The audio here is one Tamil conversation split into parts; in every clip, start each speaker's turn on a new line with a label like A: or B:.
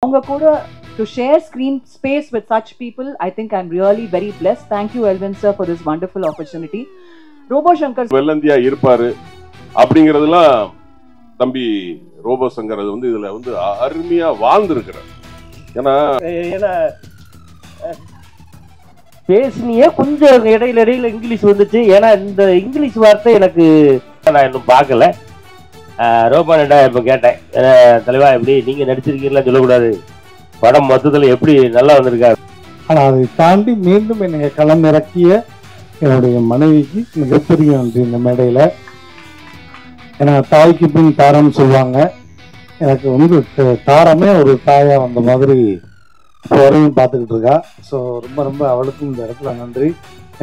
A: அவங்க கூட to share screen space with such people, I think I'm really very blessed. Thank you, Elvin sir, for this wonderful opportunity. Robo Shankar
B: வெள்ளந்தியா இருப்பாரு அப்படிங்கறதெல்லாம் தம்பி ரோபோ சங்கர் அது வந்து இதுல வந்து அருமையா வாழ்ந்துருக்கிறார். ஏன்னா
C: பேசினியே கொஞ்சம் இடையில இங்கிலீஷ் வந்துச்சு. ஏன்னா இந்த இங்கிலீஷ் வார்த்தை எனக்கு நான் இன்னும் பார்க்கல. ரோபானிட்ட இப்போ கேட்டேன், தலைவா எப்படி நீங்க நடிச்சிருக்கீங்களா சொல்லக்கூடாது, படம் மொத்தத்தில் எப்படி நல்லா வந்திருக்காரு.
D: ஆனால் அதை தாண்டி மீண்டும் என்னை களம் இறக்கிய என்னுடைய மனைவிக்கு மிகப்பெரிய நன்றி இந்த மேடையில். ஏன்னா தாய்க்கு பின் தாரம்னு சொல்லுவாங்க. எனக்கு வந்து தாரமே ஒரு தாயாக வந்த மாதிரி இப்போ வரையும் பார்த்துக்கிட்டு இருக்கா. ஸோ ரொம்ப ரொம்ப அவளுக்கும் இந்த இடத்துல நன்றி,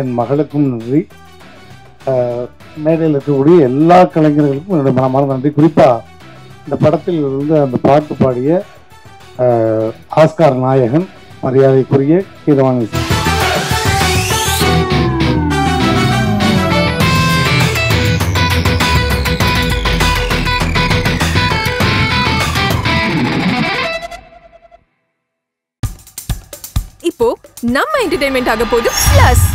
D: என் மகளுக்கும் நன்றி, மேடையில் இருக்கக்கூடிய எல்லா கலைஞர்களுக்கும் என்னுடைய மனமான நன்றி. குறிப்பாக இந்த படத்தில் இருந்து அந்த பாட்டு பாடிய ஆஸ்கார் நாயகன் மரியாதைக்குரிய கீரவாணி.
E: இப்போ நம்ம என்டர்டெயின்மெண்ட் ஆக போகுது பிளஸ்.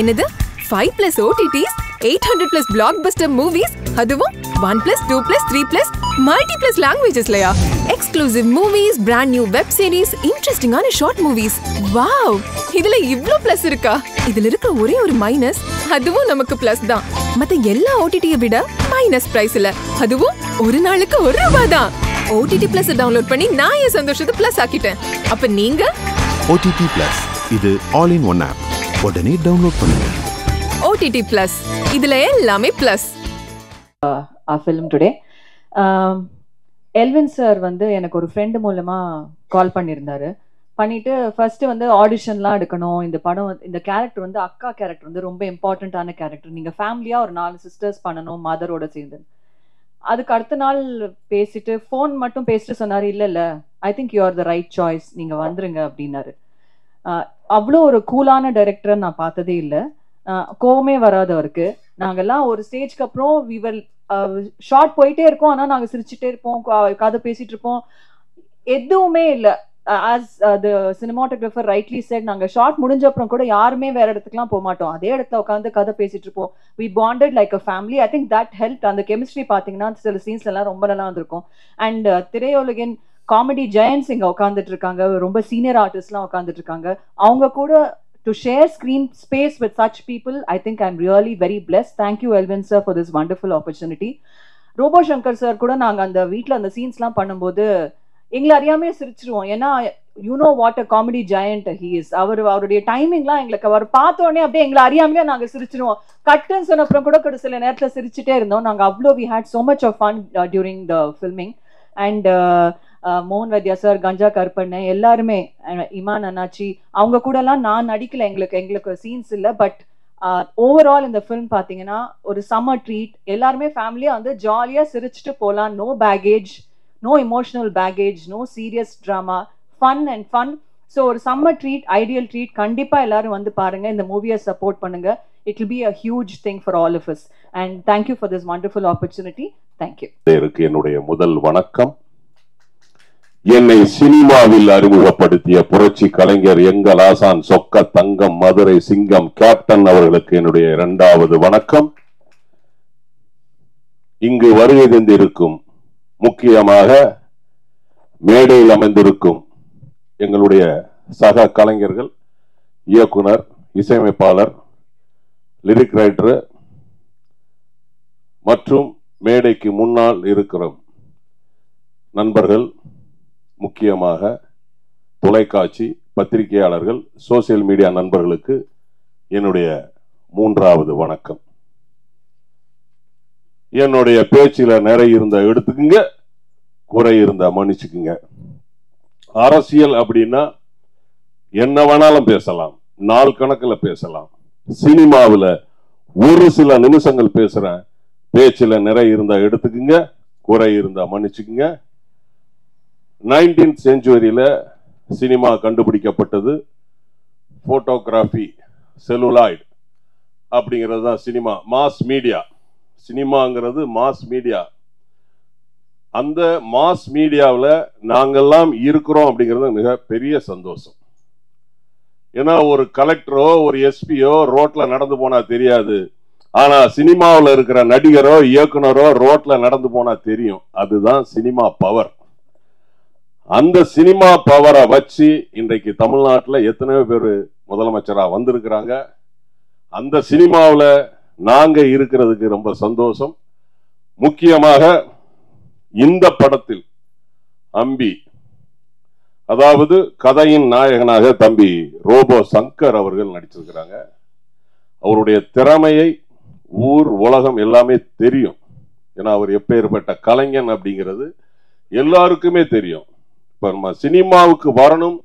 E: என்னது 5+ OTTs, 800+ blockbuster movies, அதுவும் 1+, 2+, 3+ multi+ languagesலயா? Exclusive movies, brand new web series, இன்ட்ரெஸ்டிங்கான ஷார்ட் மூவிஸ். வாவ், இதுல இவ்ளோ பிளஸ் இருக்கா? இதுல இருக்க ஒரே ஒரு மைனஸ், அதுவும் நமக்கு பிளஸ் தான். மத்த எல்லா OTT-ய விட மைனஸ் பிரைஸ்ல, அதுவும் ஒரு நாளுக்கு ₹1 தான். OTT Plus டவுன்லோட் பண்ணி நான் என் சந்தோஷத்தை பிளஸ் ஆக்கிட்டேன். அப்ப நீங்க
F: OTT Plus இது ஆல் இன் ஒன் ஆப். உடனே டவுன்லோட் பண்ணுங்க.
E: OTT Plus இதுல எல்லாமே plus.
A: our film today. Elvin sir வந்து எனக்கு ஒரு ஃப்ரெண்டு மூலமா கால் பண்ணியிருந்தாரு. பண்ணிட்டு ஃபர்ஸ்ட் வந்து ஆடிஷன்லாம் எடுக்கணும், இந்த படம் இந்த கேரக்டர் வந்து அக்கா கேரக்டர் வந்து ரொம்ப இம்பார்ட்டண்ட்டான கேரக்டர், நீங்க ஃபேமிலியா ஒரு 4 சிஸ்டர்ஸ் பண்ணணும் மதரோட சேர்ந்து. அதுக்கு அடுத்த நாள் பேசிட்டு ஃபோன் மட்டும் பேசிட்டு சொன்னாரு, இல்ல I think you are the right choice, நீங்க வந்துருங்க அப்படின்னாரு. அவ்வளோ ஒரு கூலான டைரக்டரை நான் பார்த்ததே இல்லை. கோவமே வராது அவருக்கு. நாங்கெல்லாம் ஒரு ஸ்டேஜ்க்கு அப்புறம் ஷார்ட் போயிட்டே இருக்கோம், ஆனால் நாங்கள் சிரிச்சுட்டே இருப்போம், கதை பேசிட்டு இருப்போம், எதுவுமே இல்லை. ஆஸ் த சினிமாட்டோகிராஃபர் ரைட்லி செட், நாங்கள் ஷார்ட் முடிஞ்ச அப்புறம் கூட யாருமே வேற இடத்துக்குலாம் போக மாட்டோம், அதே இடத்துல உட்காந்து கதை பேசிட்டு இருப்போம். We bonded like a family. I think that help. அந்த கெமிஸ்ட்ரி பார்த்தீங்கன்னா சில சீன்ஸ் எல்லாம் ரொம்ப நல்லா வந்திருக்கும். அண்ட் திரையுலகின் காமெடி ஜெயன்ஸ் இங்கே உட்காந்துட்டு இருக்காங்க, ரொம்ப சீனியர் ஆர்டிஸ்ட்லாம் உட்காந்துட்டு இருக்காங்க. அவங்க கூட to share screen space with such people, I think I'm really very blessed. Thank you, Elvin sir, for this wonderful opportunity. Robo Shankar sir கூட நாங்கள் அந்த வீட்டில் அந்த சீன்ஸ்லாம் பண்ணும்போது எங்களை அறியாமே சிரிச்சிருவோம். ஏன்னா you know what a comedy giant he is. அவருடைய டைமிங்லாம் எங்களுக்கு அவர் பார்த்தோடனே அப்படியே எங்களை அறியாமையே நாங்கள் சிரிச்சிருவோம். கட்டுன்னு சொன்ன அப்புறம் கூட சில நேரத்தில் சிரிச்சுட்டே இருந்தோம். நாங்கள் அவ்வளோ we had so much of fun during the filming. And மோகன் வைத்யா சார், கஞ்சா கருப்பண்ண, எல்லாருமே, இமான் அண்ணாச்சி, அவங்க கூடலாம் நான் நடிக்கல, எங்களுக்கு சீன்ஸ் இல்லை. பட் ஓவரால் இந்த ஃபிலிம் பார்த்தீங்கன்னா ஒரு சம்மர் ட்ரீட். எல்லாருமே ஃபேமிலியாக வந்து ஜாலியாக சிரிச்சுட்டு போகலாம். No baggage, no emotional baggage, no serious drama, fun and fun. So ஒரு சம்மர் ட்ரீட், ஐடியல் ட்ரீட். கண்டிப்பாக எல்லாரும் வந்து பாருங்க, இந்த மூவியை சப்போர்ட் பண்ணுங்க. It will be a huge thing for all of us. And thank you for this wonderful opportunity. Thank you.
B: என்னுடைய முதல் வணக்கம். என்னை சினிமாவில் அறிமுகப்படுத்திய புரட்சி கலைஞர் எங்கள் ஆசான் சொக்க தங்கம் மதுரை சிங்கம் கேப்டன் அவர்களுக்கு என்னுடைய 2வது வணக்கம். இங்கு வருகை தந்திருக்கும், முக்கியமாக மேடையில் அமைந்திருக்கும் எங்களுடைய சக கலைஞர்கள், இயக்குனர், இசையமைப்பாளர், லிரிக் ரைட்டர் மற்றும் மேடைக்கு முன்னால் இருக்கிற நண்பர்கள், முக்கியமாக தொலைக்காட்சி பத்திரிகையாளர்கள், சோசியல் மீடியா நண்பர்களுக்கு என்னுடைய 3வது வணக்கம். என்னுடைய பேச்சில நிறைய இருந்த எடுத்துக்குங்க, குறை இருந்த மன்னிச்சுக்குங்க. அரசியல் அப்படின்னா என்ன வேணாலும் பேசலாம், நாள் கணக்கில் பேசலாம். சினிமாவில் ஒரு சில நிமிஷங்கள் பேசுறேன், பேச்சில் நிறைய இருந்தா எடுத்துக்குங்க, குறை இருந்தா மன்னிச்சுக்குங்க. 19th செஞ்சுரியில சினிமா கண்டுபிடிக்கப்பட்டது. போட்டோகிராஃபி, செல்லுலாய்டு அப்படிங்கிறது தான் சினிமா. மாஸ் மீடியா, சினிமாங்கிறது மாஸ் மீடியா. அந்த மாஸ் மீடியாவில் நாங்கள்லாம் இருக்கிறோம் அப்படிங்கிறது மிக பெரிய சந்தோஷம். ஏன்னா ஒரு கலெக்டரோ ஒரு எஸ்பியோ ரோட்ல நடந்து போனா தெரியாது, ஆனா சினிமாவில் இருக்கிற நடிகரோ இயக்குனரோ ரோட்ல நடந்து போனா தெரியும். அதுதான் சினிமா பவர். அந்த சினிமா பவரை வச்சு இன்றைக்கு தமிழ்நாட்டில் எத்தனையோ பேர் முதலமைச்சரா வந்திருக்கிறாங்க. அந்த சினிமாவில் நாங்க இருக்கிறதுக்கு ரொம்ப சந்தோஷம். முக்கியமாக இந்த படத்தில் அம்பி, அதாவது கதையின் நாயகனாக தம்பி ரோபோ சங்கர் அவர்கள் நடிச்சிருக்கிறாங்க. அவருடைய திறமையை ஊர் உலகம் எல்லாமே தெரியும். ஏன்னா அவர் எப்பேற்பட்ட கலைஞன் அப்படிங்கிறது எல்லாருக்குமே தெரியும். இப்ப நம்ம சினிமாவுக்கு வரணும்,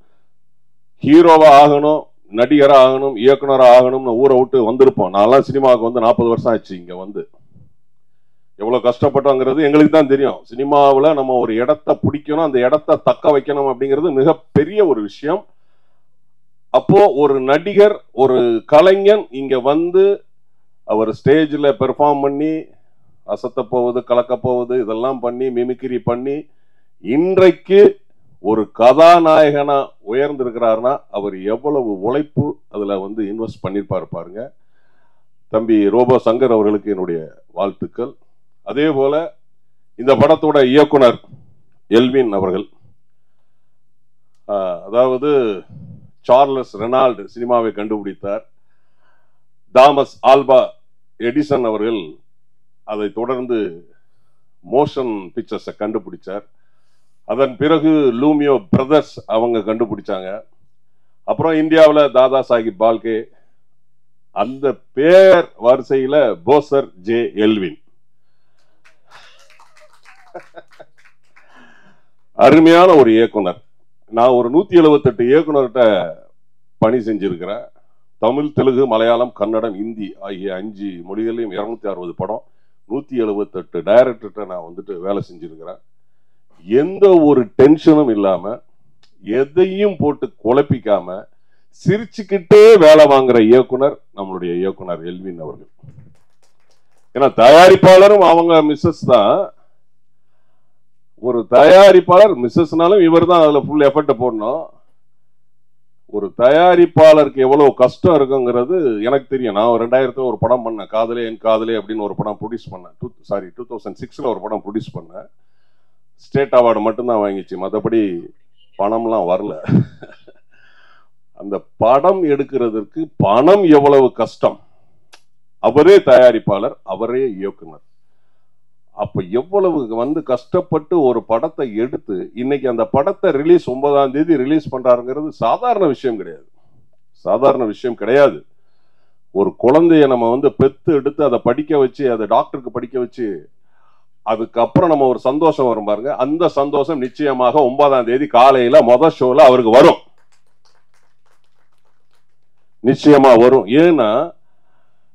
B: ஹீரோவா ஆகணும், நடிகரா ஆகணும், இயக்குனரா ஆகணும்னு ஊரை விட்டு வந்திருப்போம். நான்லாம் சினிமாவுக்கு வந்து 40 வருஷம் ஆச்சு. இங்க வந்து எவ்வளவு கஷ்டப்பட்டோங்கிறது எங்களுக்கு தான் தெரியும். சினிமாவில் நம்ம ஒரு இடத்தை பிடிக்கணும், அந்த இடத்தை தக்க வைக்கணும் அப்படிங்கிறது மிகப்பெரிய ஒரு விஷயம். அப்போ ஒரு நடிகர், ஒரு கலைஞன் இங்க வந்து அவர் ஸ்டேஜில் பெர்ஃபார்ம் பண்ணி அசத்த போவது, கலக்க போவது, இதெல்லாம் பண்ணி மிமிக்ரி பண்ணி இன்றைக்கு ஒரு கதாநாயகனா உயர்ந்திருக்கிறாருன்னா அவர் எவ்வளவு உழைப்பு அதுல வந்து இன்வெஸ்ட் பண்ணிருப்பாரு பாருங்க. தம்பி ரோபோ சங்கர் அவர்களுக்கு என்னுடைய வாழ்த்துக்கள். அதே போல இந்த படத்தோட இயக்குனர் எல்வின் அவர்கள், அதாவது சார்லஸ் ரெனால்டு சினிமாவை கண்டுபிடித்தார். தாமஸ் ஆல்பா எடிசன் அவர்கள் அதை தொடர்ந்து மோஷன் பிக்சர்ஸை கண்டுபிடிச்சார். அதன் பிறகு லூமியோ பிரதர்ஸ் அவங்க கண்டுபிடிச்சாங்க. அப்புறம் இந்தியாவில் தாதா சாஹிப் பால்கே, அந்த பேர் வரிசையில் போசர் ஜே எல்வின். அருமையான ஒரு இயக்குனர். நான் ஒரு 178 இயக்குனர்கிட்ட பணி செஞ்சிருக்கிறேன். தமிழ், தெலுங்கு, மலையாளம், கன்னடம், ஹிந்தி ஆகிய 5 மொழிகளையும் 260 படம், 178 டைரக்டர்கிட்ட நான் வந்துட்டு வேலை செஞ்சிருக்கிறேன். எந்த ஒரு டென்ஷனும் இல்லாம, எதையும் போட்டு குழப்பிக்காம, சிரிச்சுக்கிட்டே வேலை வாங்குற இயக்குனர் நம்மளுடைய இயக்குனர் எல்வின் அவர்கள். ஏன்னா தயாரிப்பாளரும் அவங்க மிஸ்ஸஸ் தான். ஒரு தயாரிப்பாளர் மிஸ்ஸஸ்னாலும் இவர் தான் அதுல ஃபுல் எஃபர்ட் போடணும். ஒரு தயாரிப்பாளருக்கு எவ்வளவு கஷ்டம் இருக்குங்கிறது எனக்கு தெரியும். நான் 2000 ஒரு படம் பண்ணேன், காதலே என் காதலே அப்படின்னு ஒரு படம் ப்ரொடியூஸ் பண்ணேன். 2006 ஒரு படம் ப்ரொடியூஸ் பண்ணேன். ஸ்டேட் அவார்டு மட்டும்தான் வாங்கிச்சு, மற்றபடி பணம்லாம் வரல. அந்த படம் எடுக்கிறதுக்கு பணம் எவ்வளவு கஷ்டம். அவரே தயாரிப்பாளர், அவரே இயக்குனர். அப்ப எவ்வளவு வந்து கஷ்டப்பட்டு ஒரு படத்தை எடுத்து இன்னைக்கு அந்த படத்தை ரிலீஸ் 9ஆம் தேதி ரிலீஸ் பண்றாருங்கிறது சாதாரண விஷயம் கிடையாது. சாதாரண விஷயம் கிடையாது. ஒரு குழந்தைய நம்ம வந்து பெத்து எடுத்து அதை படிக்க வச்சு, அதை டாக்டருக்கு படிக்க வச்சு, அதுக்கப்புறம் நம்ம ஒரு சந்தோஷம் வரும் பாருங்க. அந்த சந்தோஷம் நிச்சயமாக 9ஆம் தேதி காலையில முதல் ஷோல அவருக்கு வரும், நிச்சயமா வரும். ஏன்னா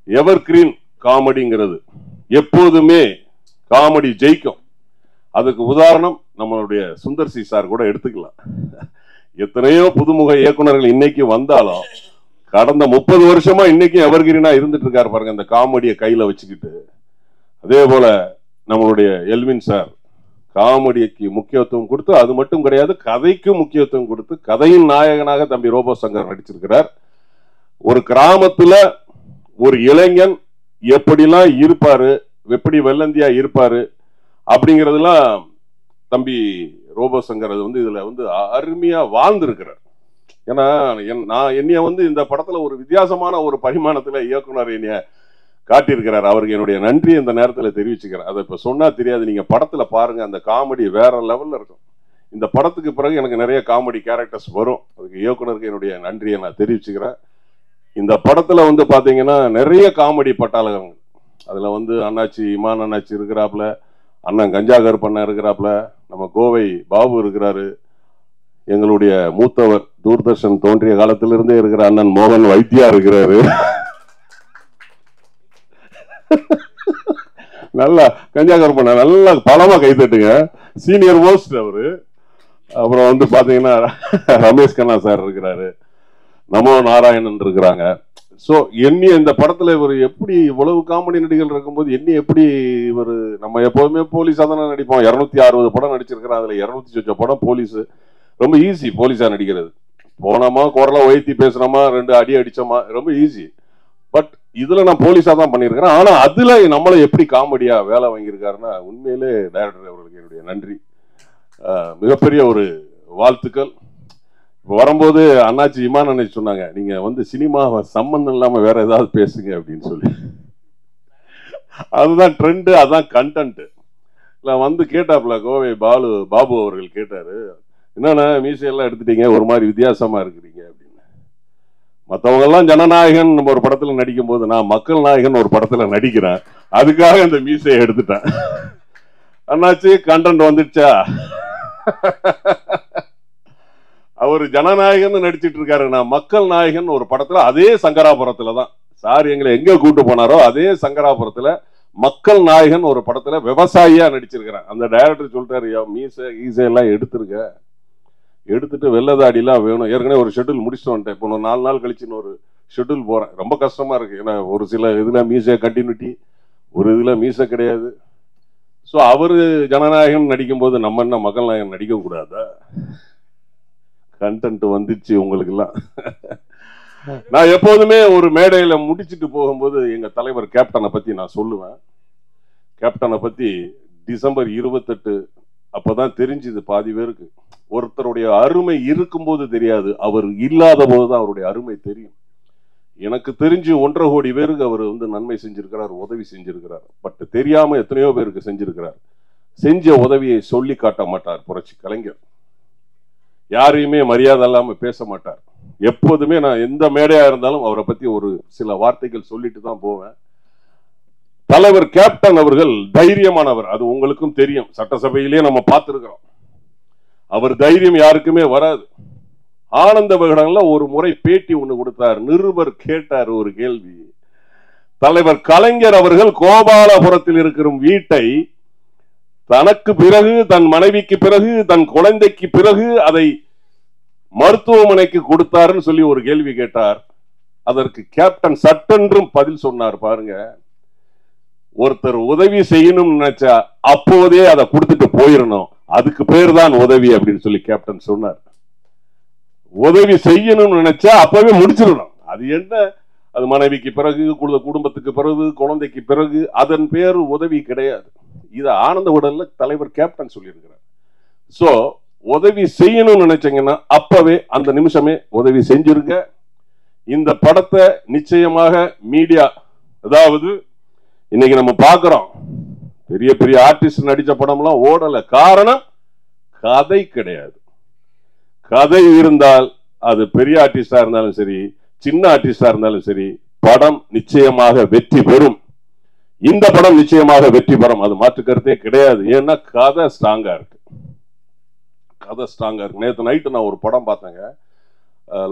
B: எவர்கிரீன் காமெடிங்கிறது எப்போதுமே காமெடி ஜெயிக்கும். அதுக்கு உதாரணம் நம்மளுடைய சுந்தர் சி சார் கூட எடுத்துக்கலாம். எத்தனையோ புதுமுக இயக்குனர்கள் இன்னைக்கு வந்தாலும் கடந்த 30 வருஷமா இன்னைக்கு எவர்கிரீனா இருந்துட்டு இருக்காரு பாருங்க, இந்த காமெடியை கையில வச்சுக்கிட்டு. அதே போல நம்மளுடைய எல்வின் சார் காமெடிக்கு முக்கியத்துவம் கொடுத்து, அது மட்டும் கிடையாது, கதைக்கு முக்கியத்துவம் கொடுத்து கதையின் நாயகனாக தம்பி ரோபோ சங்கர் நடிச்சிருக்கிறார். ஒரு கிராமத்துல ஒரு இளைஞன் எப்படிலாம் இருப்பாரு, எப்படி வெள்ளந்தியா இருப்பாரு அப்படிங்கிறதுலாம் தம்பி ரோபோ சங்கர் அது வந்து இதுல வந்து அருமையா வாழ்ந்திருக்கிறார். ஏன்னா நான் என்னைய வந்து இந்த படத்துல ஒரு வித்தியாசமான ஒரு பரிமாணத்துல இயக்குனர் என்னைய காட்டியிருக்கிறார். அவருக்கு என்னுடைய நன்றி இந்த நேரத்தில் தெரிவிச்சுக்கிறேன். அதை இப்ப சொன்னா தெரியாது, நீங்க படத்துல பாருங்க, அந்த காமெடி வேற லெவல்ல இருக்கும். இந்த படத்துக்கு பிறகு எனக்கு நிறைய காமெடி கேரக்டர்ஸ் வரும். அதுக்கு இயக்குனருக்கு என்னுடைய நன்றியை நான் தெரிவிச்சுக்கிறேன். இந்த படத்துல வந்து பாத்தீங்கன்னா நிறைய காமெடி பட்டாளங்கள். அதுல வந்து அண்ணாச்சி இமான் அண்ணாச்சி இருக்கிறாப்புல, அண்ணன் கஞ்சாகர் பண்ண இருக்கிறாப்புல, நம்ம கோவை பாபு இருக்கிறாரு, எங்களுடைய மூத்தவர் தூர்தர்ஷன் தோன்றிய காலத்திலிருந்தே இருக்கிற அண்ணன் மோகன் வைத்தியா இருக்கிறாரு. நல்லா கஞ்சாகர் பண்ண நல்லா பலமா கைத்தட்டுங்க, சீனியர் மோஸ்ட் அவரு. அப்புறம் வந்து பாத்தீங்கன்னா ரமேஷ் கண்ணா சார் இருக்கிறாரு, நமோ நாராயணன் இருக்கிறாங்க. ஸோ என்னி இந்த படத்துல இவர் எப்படி இவ்வளவு காமெடி நடிகர்கள் இருக்கும்போது என்னி எப்படி இவர், நம்ம எப்போதுமே போலீஸாக தானே நடிப்போம். 260 படம் நடிச்சிருக்கிறோம், அதுல 200 சொச்ச படம் போலீஸ். ரொம்ப ஈஸி போலீஸா நடிக்கிறது. போனோமா குரலை உயர்த்தி பேசுனோமா 2 அடி அடிச்சோமா, ரொம்ப ஈஸி. பட் இதுல நான் போலீஸா தான் பண்ணியிருக்கிறேன். ஆனா அதுல நம்மளை எப்படி காமெடியா வேலை வாங்கியிருக்காருன்னா உண்மையிலே டைரக்டர் அவர்களுக்கு என்னுடைய நன்றி, மிகப்பெரிய ஒரு வாழ்த்துக்கள். வரும்போது அண்ணாச்சி இமான் அண்ணாச்சி சொன்னாங்க, நீங்க வந்து சினிமாவை சம்பந்தம் இல்லாம வேற ஏதாவது பேசுங்க அப்படின்னு சொல்லி. அதுதான் ட்ரெண்டு, அதுதான் கண்டென்ட். இல்லை வந்து கேட்டாப்புல கோவை பாபு அவர்கள் கேட்டாரு, என்னன்னா மீசையெல்லாம் எடுத்துட்டீங்க, ஒரு மாதிரி வித்தியாசமா இருக்கிறீங்க அப்படின்னு. மற்றவங்க எல்லாம் ஜனநாயகன் நம்ம ஒரு படத்துல நடிக்கும் போது நான் மக்கள் நாயகன் ஒரு படத்துல நடிக்கிறேன், அதுக்காக இந்த மீசையை எடுத்துட்டேன். அண்ணாச்சி கண்டென்ட் வந்துடுச்சா? அவர் ஜனநாயகன் நடிச்சிட்டு இருக்காரு, நான் மக்கள் நாயகன் ஒரு படத்துல, அதே சங்கராபுரத்துல தான் சார் எங்களை எங்க கூட்டு போனாரோ அதே சங்கராபுரத்துல மக்கள் நாயகன் ஒரு படத்துல விவசாயியா நடிச்சிருக்கிறேன். அந்த டைரக்டர் சொல்லிட்டாரு, மீசை எல்லாம் எடுத்துருக்க, எடுத்துட்டு வெள்ளதாடிலாம் வேணும். ஏற்கனவே ஒரு ஷெட்யூல் முடிச்சுட்டு வந்துட்டேன், இப்போ 4 நாள் கழிச்சு ஒரு ஷெட்யூல் போறேன். ரொம்ப கஷ்டமா இருக்கு, ஏன்னா ஒரு சில இதுல மீசை கண்டினியூட்டி, ஒரு இதுல மீசை கிடையாது. ஸோ அவரு ஜனநாயகன் நடிக்கும் போது நம்ம என்ன மக்கள் நாயகன் நடிக்க கூடாதா? கண்டென்ட் வந்துச்சு உங்களுக்கு எல்லாம். நான் எப்போதுமே ஒரு மேடையில முடிச்சுட்டு போகும்போது எங்க தலைவர் கேப்டனை பத்தி நான் சொல்லுவேன். கேப்டனை பத்தி டிசம்பர் 28 அப்பதான் தெரிஞ்சுது பாதி பேருக்கு. ஒருத்தருடைய அருமை இருக்கும்போது தெரியாது, அவர் இல்லாத போதுதான் அவருடைய அருமை தெரியும். எனக்கு தெரிஞ்சு 1.5 கோடி பேருக்கு அவர் வந்து நன்மை செஞ்சிருக்கிறார், உதவி செஞ்சிருக்கிறார். பட் தெரியாம எத்தனையோ பேருக்கு செஞ்சிருக்கிறார். செஞ்ச உதவியை சொல்லி காட்ட மாட்டார் புரட்சி கலைஞர். யாரையுமே மரியாதை இல்லாம பேச மாட்டார். எப்போதுமே நான் எந்த மேடையா இருந்தாலும் அவரை பத்தி ஒரு சில வார்த்தைகள் சொல்லிட்டு தான் போவேன். தலைவர் கேப்டன் அவர்கள் தைரியமானவர், அது உங்களுக்கும் தெரியும், சட்டசபையிலேயே நம்ம பார்த்திருக்கிறோம். அவர் தைரியம் யாருக்குமே வராது. ஆனந்த விகடன்ல ஒரு முறை பேட்டி ஒண்ணு கொடுத்தார். நிருபர் கேட்டார் ஒரு கேள்வி, தலைவர் கலைஞர் அவர்கள் கோபாலபுரத்தில் இருக்கிற வீட்டை தனக்கு பிறகு, தன் மனைவிக்கு பிறகு, தன் குழந்தைக்கு பிறகு அதை மருத்துவமனைக்கு கொடுத்தாருன்னு சொல்லி ஒரு கேள்வி கேட்டார். அதற்கு கேப்டன் சட்டென்றும் பதில் சொன்னார். பாருங்க, ஒருத்தர் உதவி செய்யணும்னு நினைச்சா அப்போதே அதை கொடுத்துட்டு போயிடணும், அதுக்கு பேர் தான் உதவி அப்படின்னு சொல்லி கேப்டன் சொன்னார். உதவி செய்யணும்னு நினைச்சா அப்பவே முடிச்சிடணும். அது என்ன, அது மனைவிக்கு பிறகு, குடும்பத்துக்கு பிறகு, குழந்தைக்கு பிறகு, அதன் பேர் உதவி கிடையாது. இதை ஆனந்த விகடன்ல தலைவர் கேப்டன் சொல்லியிருக்கிறார். சோ உதவி செய்யணும்னு நினைச்சீங்கன்னா அப்பவே அந்த நிமிஷமே உதவி செஞ்சிருங்க. இந்த படத்தை நிச்சயமாக மீடியா, அதாவது இன்னைக்கு நம்ம பார்க்கிறோம் பெரிய பெரிய ஆர்டிஸ்ட் நடிச்ச படம்லாம் ஓடல. காரணம் கதை கிடையாது. கதை இருந்தால் அது பெரிய ஆர்டிஸ்டா இருந்தாலும் சரி, சின்ன ஆர்டிஸ்டா இருந்தாலும் சரி, படம் நிச்சயமாக வெற்றி பெறும். இந்த படம் நிச்சயமாக வெற்றி பெறும், அது மாற்று கருத்தே கிடையாது. ஏன்னா கதை ஸ்ட்ராங்கா இருக்கு, கதை ஸ்ட்ராங்கா இருக்கு. நேற்று நைட்டு நான் ஒரு படம் பார்த்தேங்க,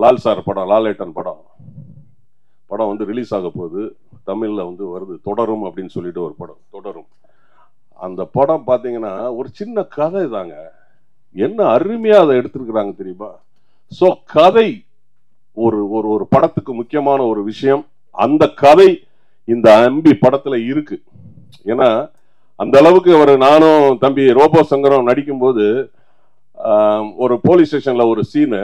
B: லால் சார் படம், லாலேட்டன் படம் வந்து ரிலீஸ் ஆக போகுது, தமிழ்ல வந்து வருது, தொடரும் அப்படின்னு சொல்லிட்டு ஒரு படம், தொடரும். அந்த படம் பார்த்தீங்கன்னா ஒரு சின்ன கதை தாங்க, என்ன அருமையா அதை எடுத்திருக்கிறாங்க தெரியுமா? சோ கதை ஒரு ஒரு படத்துக்கு முக்கியமான ஒரு விஷயம். அந்த கதை இந்த அம்பி படத்துல இருக்கு. ஏன்னா அந்த அளவுக்கு அவர், நானும் தம்பி ரோபோ சங்கரம் நடிக்கும் போது ஒரு போலீஸ் ஸ்டேஷன்ல ஒரு சீனு,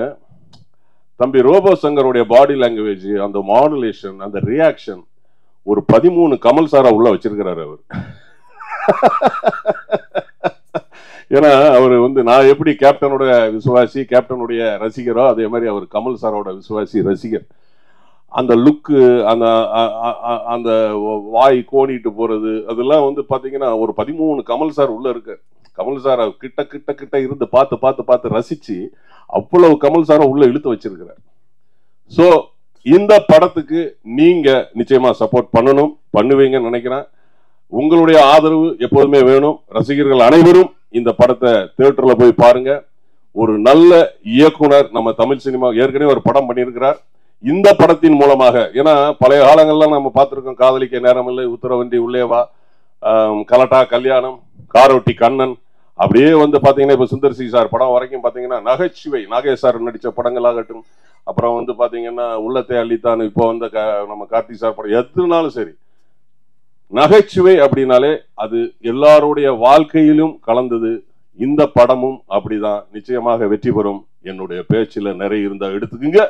B: தம்பி ரோபோ சங்கருடைய பாடி லாங்குவேஜ், அந்த மாடுலேஷன், அந்த ரியாக்ஷன், ஒரு 13 கமல் சாரா உள்ள வச்சிருக்கிறாரு அவர். ஏன்னா அவர் வந்து, நான் எப்படி கேப்டனோட விசுவாசி, கேப்டனுடைய ரசிகரோ, அதே மாதிரி அவர் கமல் சாரோட விசுவாசி ரசிகர். அந்த லுக்கு, அந்த அந்த வாய் கோணிட்டு போறது, அதெல்லாம் வந்து பாத்தீங்கன்னா ஒரு 13 கமல் சார் உள்ள இருக்கு. கமல் சார் கிட்ட கிட்ட கிட்ட இருந்து பார்த்து பார்த்து பார்த்து ரசிச்சு அவ்வளவு கமல் சாரை உள்ள இழுத்து வச்சிருக்கிறார். சோ இந்த படத்துக்கு நீங்க நிச்சயமா சப்போர்ட் பண்ணணும், பண்ணுவீங்கன்னு நினைக்கிறேன். உங்களுடைய ஆதரவு எப்போதுமே வேணும். ரசிகர்கள் அனைவரும் இந்த படத்தை தியேட்டர்ல போய் பாருங்க. ஒரு நல்ல இயக்குனர் நம்ம தமிழ் சினிமா ஏற்கனவே ஒரு படம் பண்ணியிருக்கிறார். இந்த படத்தின் மூலமாக, ஏன்னா பழைய காலங்கள்லாம் நம்ம பார்த்திருக்கோம், காதலிக்க நேரமில்லை, உத்தரவண்டி உள்ளேவா, கலட்டா கல்யாணம், காரோட்டி கண்ணன், அப்படியே வந்து பாத்தீங்கன்னா இப்ப சுந்தர் சி சார் படம் வரைக்கும் பாத்தீங்கன்னா நகைச்சுவை, நாகேஷ் சார் நடிச்ச படங்களாகட்டும், அப்புறம் வந்து பாத்தீங்கன்னா உள்ளத்தை அள்ளித்தான் இப்போ வந்து நம்ம கார்த்திக் சார் படம் எதுனாலும் சரி, நகைச்சுவை அப்படின்னாலே அது எல்லாருடைய வாழ்க்கையிலும் கலந்தது. இந்த படமும் அப்படிதான். நிச்சயமாக வெற்றி பெறும். என்னுடைய பேச்சில் நிறைய இருந்தா எடுத்துக்குங்க,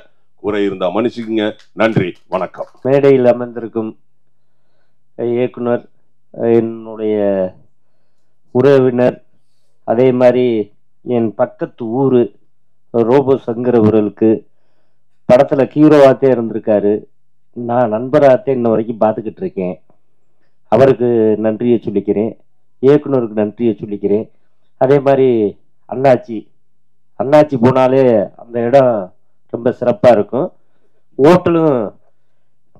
B: குறை இருந்தா மன்னிச்சுக்குங்க. நன்றி, வணக்கம்.
C: மேடையில் அமர்ந்திருக்கும் இயக்குனர், என்னுடைய உறவினர், அதே மாதிரி என் பக்கத்து ஊர் ரோபோ சங்கர் அவர்களுக்கு படத்தில் ஹீரோவாத்தே இருந்திருக்காரு. நான் நண்பராகத்தே இன்ன வரைக்கும் பார்த்துக்கிட்டு இருக்கேன். அவருக்கு நன்றியை சொல்லிக்கிறேன், இயக்குனருக்கு நன்றியை சொல்லிக்கிறேன். அதே மாதிரி அண்ணாச்சி போனாலே அந்த இடம் ரொம்ப சிறப்பாக இருக்கும். ஹோட்டலும்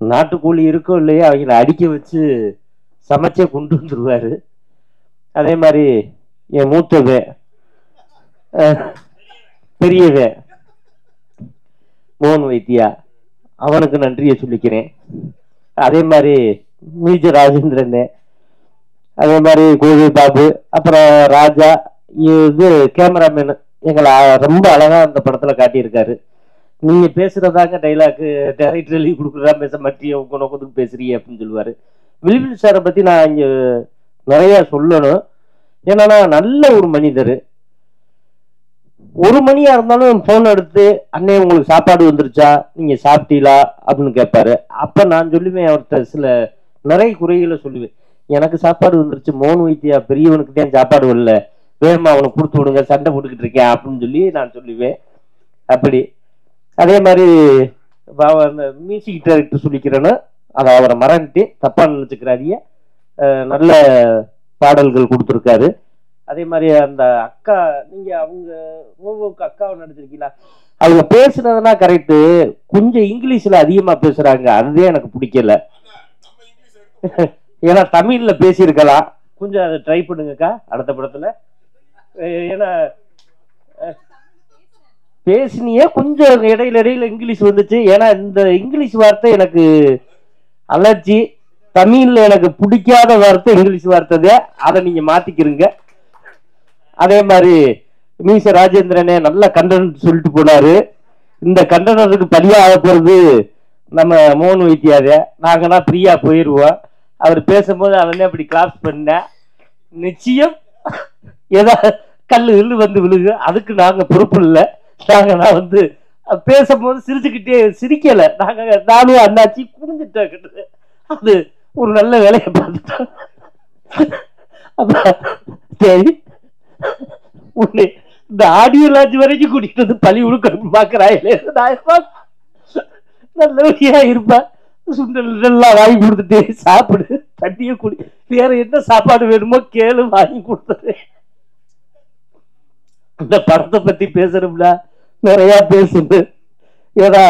C: நாட்டுக்கோழி இருக்கோ இல்லையோ அவங்கள அடிக்க வச்சு சமைச்சே கொண்டு வந்துடுவார். அதே மாதிரி என் மூத்தவே பெரியவே மோகன் வைத்தியா, அவனுக்கு நன்றியை சொல்லிக்கிறேன். அதே மாதிரி மீஜர் ராஜேந்திரன், அதே மாதிரி கோவி பாபு, அப்புறம் ராஜா, இது கேமராமேன் எங்களை ரொம்ப அழகா அந்த படத்துல காட்டியிருக்காரு. நீங்க பேசுறதாங்க டைலாக்கு, டைரக்டர் எழுதி கொடுக்குறதா பேச மாட்டிய உனக்கு பேசுறீங்க அப்படின்னு சொல்லுவாரு. வில்வில் சாரை பத்தி நான் இங்க நிறைய சொல்லணும். ஏன்னா நல்ல ஒரு மனிதர். ஒரு மணியா இருந்தாலும் போன் எடுத்து அண்ணே உங்களுக்கு சாப்பாடு வந்துருச்சா, நீங்க சாப்பிட்டீங்களா அப்படின்னு கேட்பாரு. அப்ப நான் சொல்லுவேன், அவர்கிட்ட சில நிறைய குறைகளை சொல்லுவேன். எனக்கு சாப்பாடு வந்துருச்சு, மோகன் வைத்தியா பெரியவனுக்கு தான் சாப்பாடு வரல, வேகமா அவனுக்கு கொடுத்து விடுங்க, சண்டை போட்டுக்கிட்டு இருக்கேன் அப்படின்னு சொல்லி நான் சொல்லுவேன். அப்படி அதே மாதிரி அந்த மியூசிக் டைரக்டர் சொல்லிக்கிறேன்னு அதை அவரை மறந்துட்டு தப்பா நினைச்சுக்கிறாரிய, நல்ல பாடல்கள் கொடுத்துருக்காரு. அதே மாதிரி அந்த அக்கா, நீங்க அவங்க ரோபோக்கு அக்காவை நடிச்சிருக்கீங்களா, அவங்க பேசுனதுனா கரெக்டு, கொஞ்சம் இங்கிலீஷ்ல அதிகமா பேசுறாங்க, அதுதான் எனக்கு பிடிக்கல. ஏன்னா தமிழ்ல பேசியிருக்கலாம், கொஞ்சம் அதை ட்ரை பண்ணுங்கக்கா அடுத்த படத்துல. ஏன்னா பேசினியே கொஞ்சம் இடையில இங்கிலீஷ் வந்துச்சு. ஏன்னா இந்த இங்கிலீஷ் வார்த்தை எனக்கு அலர்ஜி. தமிழ்ல எனக்கு பிடிக்காத வார்த்தை இங்கிலீஷ் வார்த்தை, அதை நீங்க மாத்திக்கிறீங்க. அதே மாதிரி மீச ராஜேந்திரனே நல்ல கண்டென்ட் சொல்லிட்டு போனாரு. இந்த கண்டனருக்கு பலியாக போறது நம்ம மோகன் வைத்தியாத. நாங்கன்னா ஃப்ரீயா போயிடுவோம். அவர் பேசும்போது அவனே அப்படி கிளாப்ஸ் பண்ண, நிச்சயம் ஏதாவது கல்லு வந்து விழுகு, அதுக்கு நாங்க பொறுப்பு இல்லை. நான் வந்து பேசும்போது சிரிச்சுக்கிட்டே சிரிக்கல, நானும் அண்ணாச்சி குடிஞ்சிட்டேன். அது ஒரு நல்ல வேலையை பார்த்துட்டோம். சரி, உன்னை இந்த ஆடியோ லாட்ஜ் வரைக்கும் கூட்டிட்டு வந்து பழி உழுக்க பாக்குறாங்களே, நல்லபடியா இருப்பேன். சுண்டல் எல்லாம் வாங்கி கொடுத்துட்டு சாப்பிடு, தண்ணியை குடி, வேற என்ன சாப்பாடு வேணுமோ கேளு, வாங்கி கொடுத்துறேன். இந்த படத்தை பத்தி பேசணும்னா நிறைய பேசுது. ஏன்னா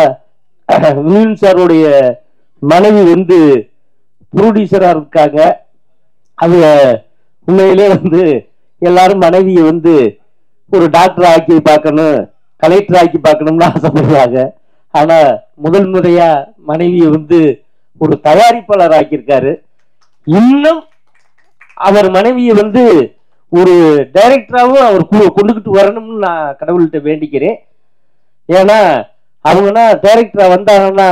C: மீன் சாருடைய மனைவி வந்து ப்ரொடியூசரா இருக்காங்க. அது உண்மையிலே வந்து எல்லாரும் மனைவியை வந்து ஒரு டாக்டர் ஆக்கி பார்க்கணும், கலெக்டர் ஆக்கி பார்க்கணும்னு ஆசைப்படுறாங்க. ஆனா முதல் முறையா மனைவியை வந்து ஒரு தயாரிப்பாளர் ஆக்கியிருக்காரு. இன்னும் அவர் மனைவியை வந்து ஒரு டைரக்டராகவும் அவர் கொண்டுகிட்டு வரணும்னு நான் கடவுள்கிட்ட வேண்டிக்கிறேன். ஏன்னா அவங்கன்னா டைரக்டரா வந்தாங்கன்னா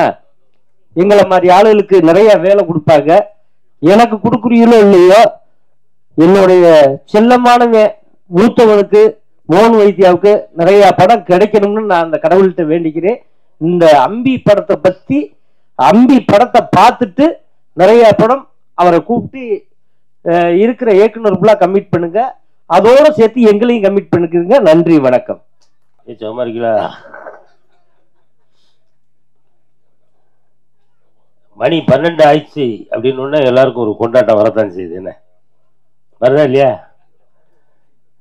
C: எங்களை மாதிரி ஆளுகளுக்கு நிறைய வேலை கொடுப்பாங்க. எனக்கு கொடுக்குறீங்களோ இல்லையோ, என்னுடைய செல்லமான மூத்தவனுக்கு மோகன் வைத்தியாவுக்கு நிறைய படம் கிடைக்கணும்னு நான் அந்த கடவுள்கிட்ட வேண்டிக்கிறேன். இந்த அம்பி படத்தை பத்தி, அம்பி படத்தை பார்த்துட்டு நிறைய படம் அவரை கூப்பிட்டு இருக்கிற இயக்குனர் ஃபுல்லா கமிட் பண்ணுங்க, அதோட சேர்த்து எங்களையும் கமிட் பண்ணிக்கிறீங்க. நன்றி, வணக்கம். சும்மா இருக்கீங்களா? மணி 12 ஆயிடுச்சு அப்படின்னு எல்லாருக்கும் ஒரு கொண்டாட்டம் வரத்தான் செய்யுது. என்ன வருதா இல்லையா?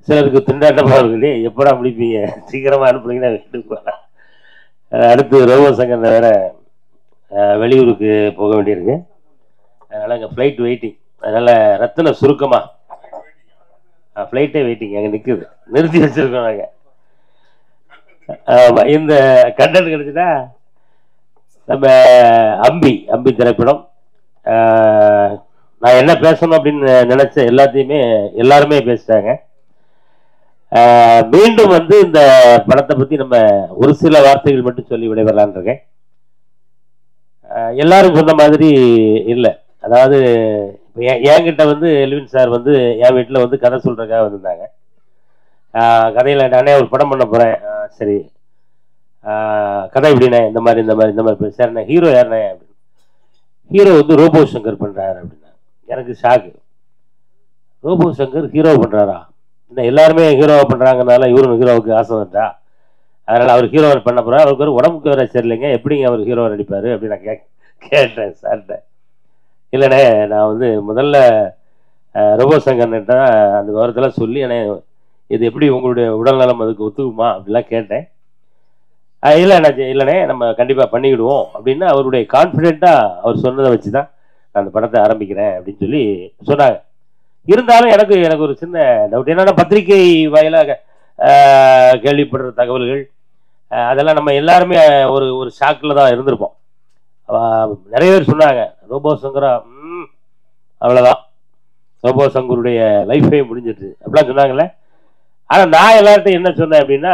C: சிலருக்கு திண்டாட்டமா இருக்குல்லையே, எப்படா முடிப்பீங்க, சீக்கிரமா அனுப்புனீங்கன்னா வீட்டுக்கு போகலாம். அடுத்து ரோபோ சங்கர் வேற வெளியூருக்கு போக வேண்டியிருக்கு. அதனால அங்கே ஃப்ளைட் வெயிட்டிங். அதனால ரத்தின சுருக்கமா ஃப்ளைட்டே வெயிட்டிங் அங்கே நிற்குது, நிறுத்தி வச்சிருக்கோம் நாங்கள். இந்த கண்டென்ட் கிடைச்சுன்னா நம்ம அம்பி திரைப்படம், நான் என்ன பேசணும் அப்படின்னு நினைச்ச எல்லாத்தையுமே எல்லாருமே பேசிட்டாங்க. மீண்டும் வந்து இந்த படத்தை பற்றி நம்ம ஒரு சில வார்த்தைகள் மட்டும் சொல்லி விடைபெறலான் இருக்கேன். எல்லாரும் சொன்ன மாதிரி இல்லை. அதாவது இப்போ என்கிட்ட வந்து எல்வின் சார் வந்து என் வீட்டில் வந்து கதை சொல்கிறதுக்காக வந்திருந்தாங்க. கதையில் நானே ஒரு படம் பண்ண போகிறேன். சரி, கதை எப்படிண்ணே? இந்த மாதிரி சரிண்ணே. ஹீரோ யாருண்ணே அப்படின்னு. ஹீரோ வந்து ரோபோ சங்கர் பண்ணுறாரு அப்படின்னா எனக்கு ஷாக்கு. ரோபோ சங்கர் ஹீரோ பண்ணுறாரா? இன்னும் எல்லாருமே ஹீரோவை பண்ணுறாங்கனால இவரும் ஹீரோவுக்கு ஆசை வந்துட்டா, அதனால் அவர் ஹீரோவை பண்ண போகிறார். அவருக்கு ஒரு உடம்புக்கு வேறு சரியில்லைங்க, எப்படிங்க அவர் ஹீரோவை நடிப்பார் அப்படின்னு நான் கேட்டேன் சார்கிட்ட. இல்லைண்ணே, நான் வந்து முதல்ல ரோபோ சங்கர்கிட்ட அந்த விவரத்தெல்லாம் சொல்லி இது எப்படி உங்களுடைய உடல்நலம் அதுக்கு ஒத்துக்குமா அப்படிலாம் கேட்டேன். இல்லைண்ணே நம்ம கண்டிப்பாக பண்ணிக்கிடுவோம் அப்படின்னு அவருடைய கான்ஃபிடென்ட்டாக அவர் சொன்னதை வச்சு தான் நான் அந்த படத்தை ஆரம்பிக்கிறேன் அப்படின்னு சொல்லி சொன்னாங்க. இருந்தாலும் எனக்கு ஒரு சின்ன டவுட். என்னன்னா, பத்திரிகை வாயிலாக கேள்விப்படுற தகவல்கள் அதெல்லாம் நம்ம எல்லாருமே ஒரு ஷாக்கில் தான் இருந்திருப்போம். நிறைய பேர் சொன்னாங்க ரோபோ சங்கரா அவ்வளோதான், ரோபோ சங்கருடைய லைஃபே முடிஞ்சிட்டு அப்படிலாம் சொன்னாங்கல்ல. ஆனால் நான் எல்லார்ட்டையும் என்ன சொன்னேன் அப்படின்னா,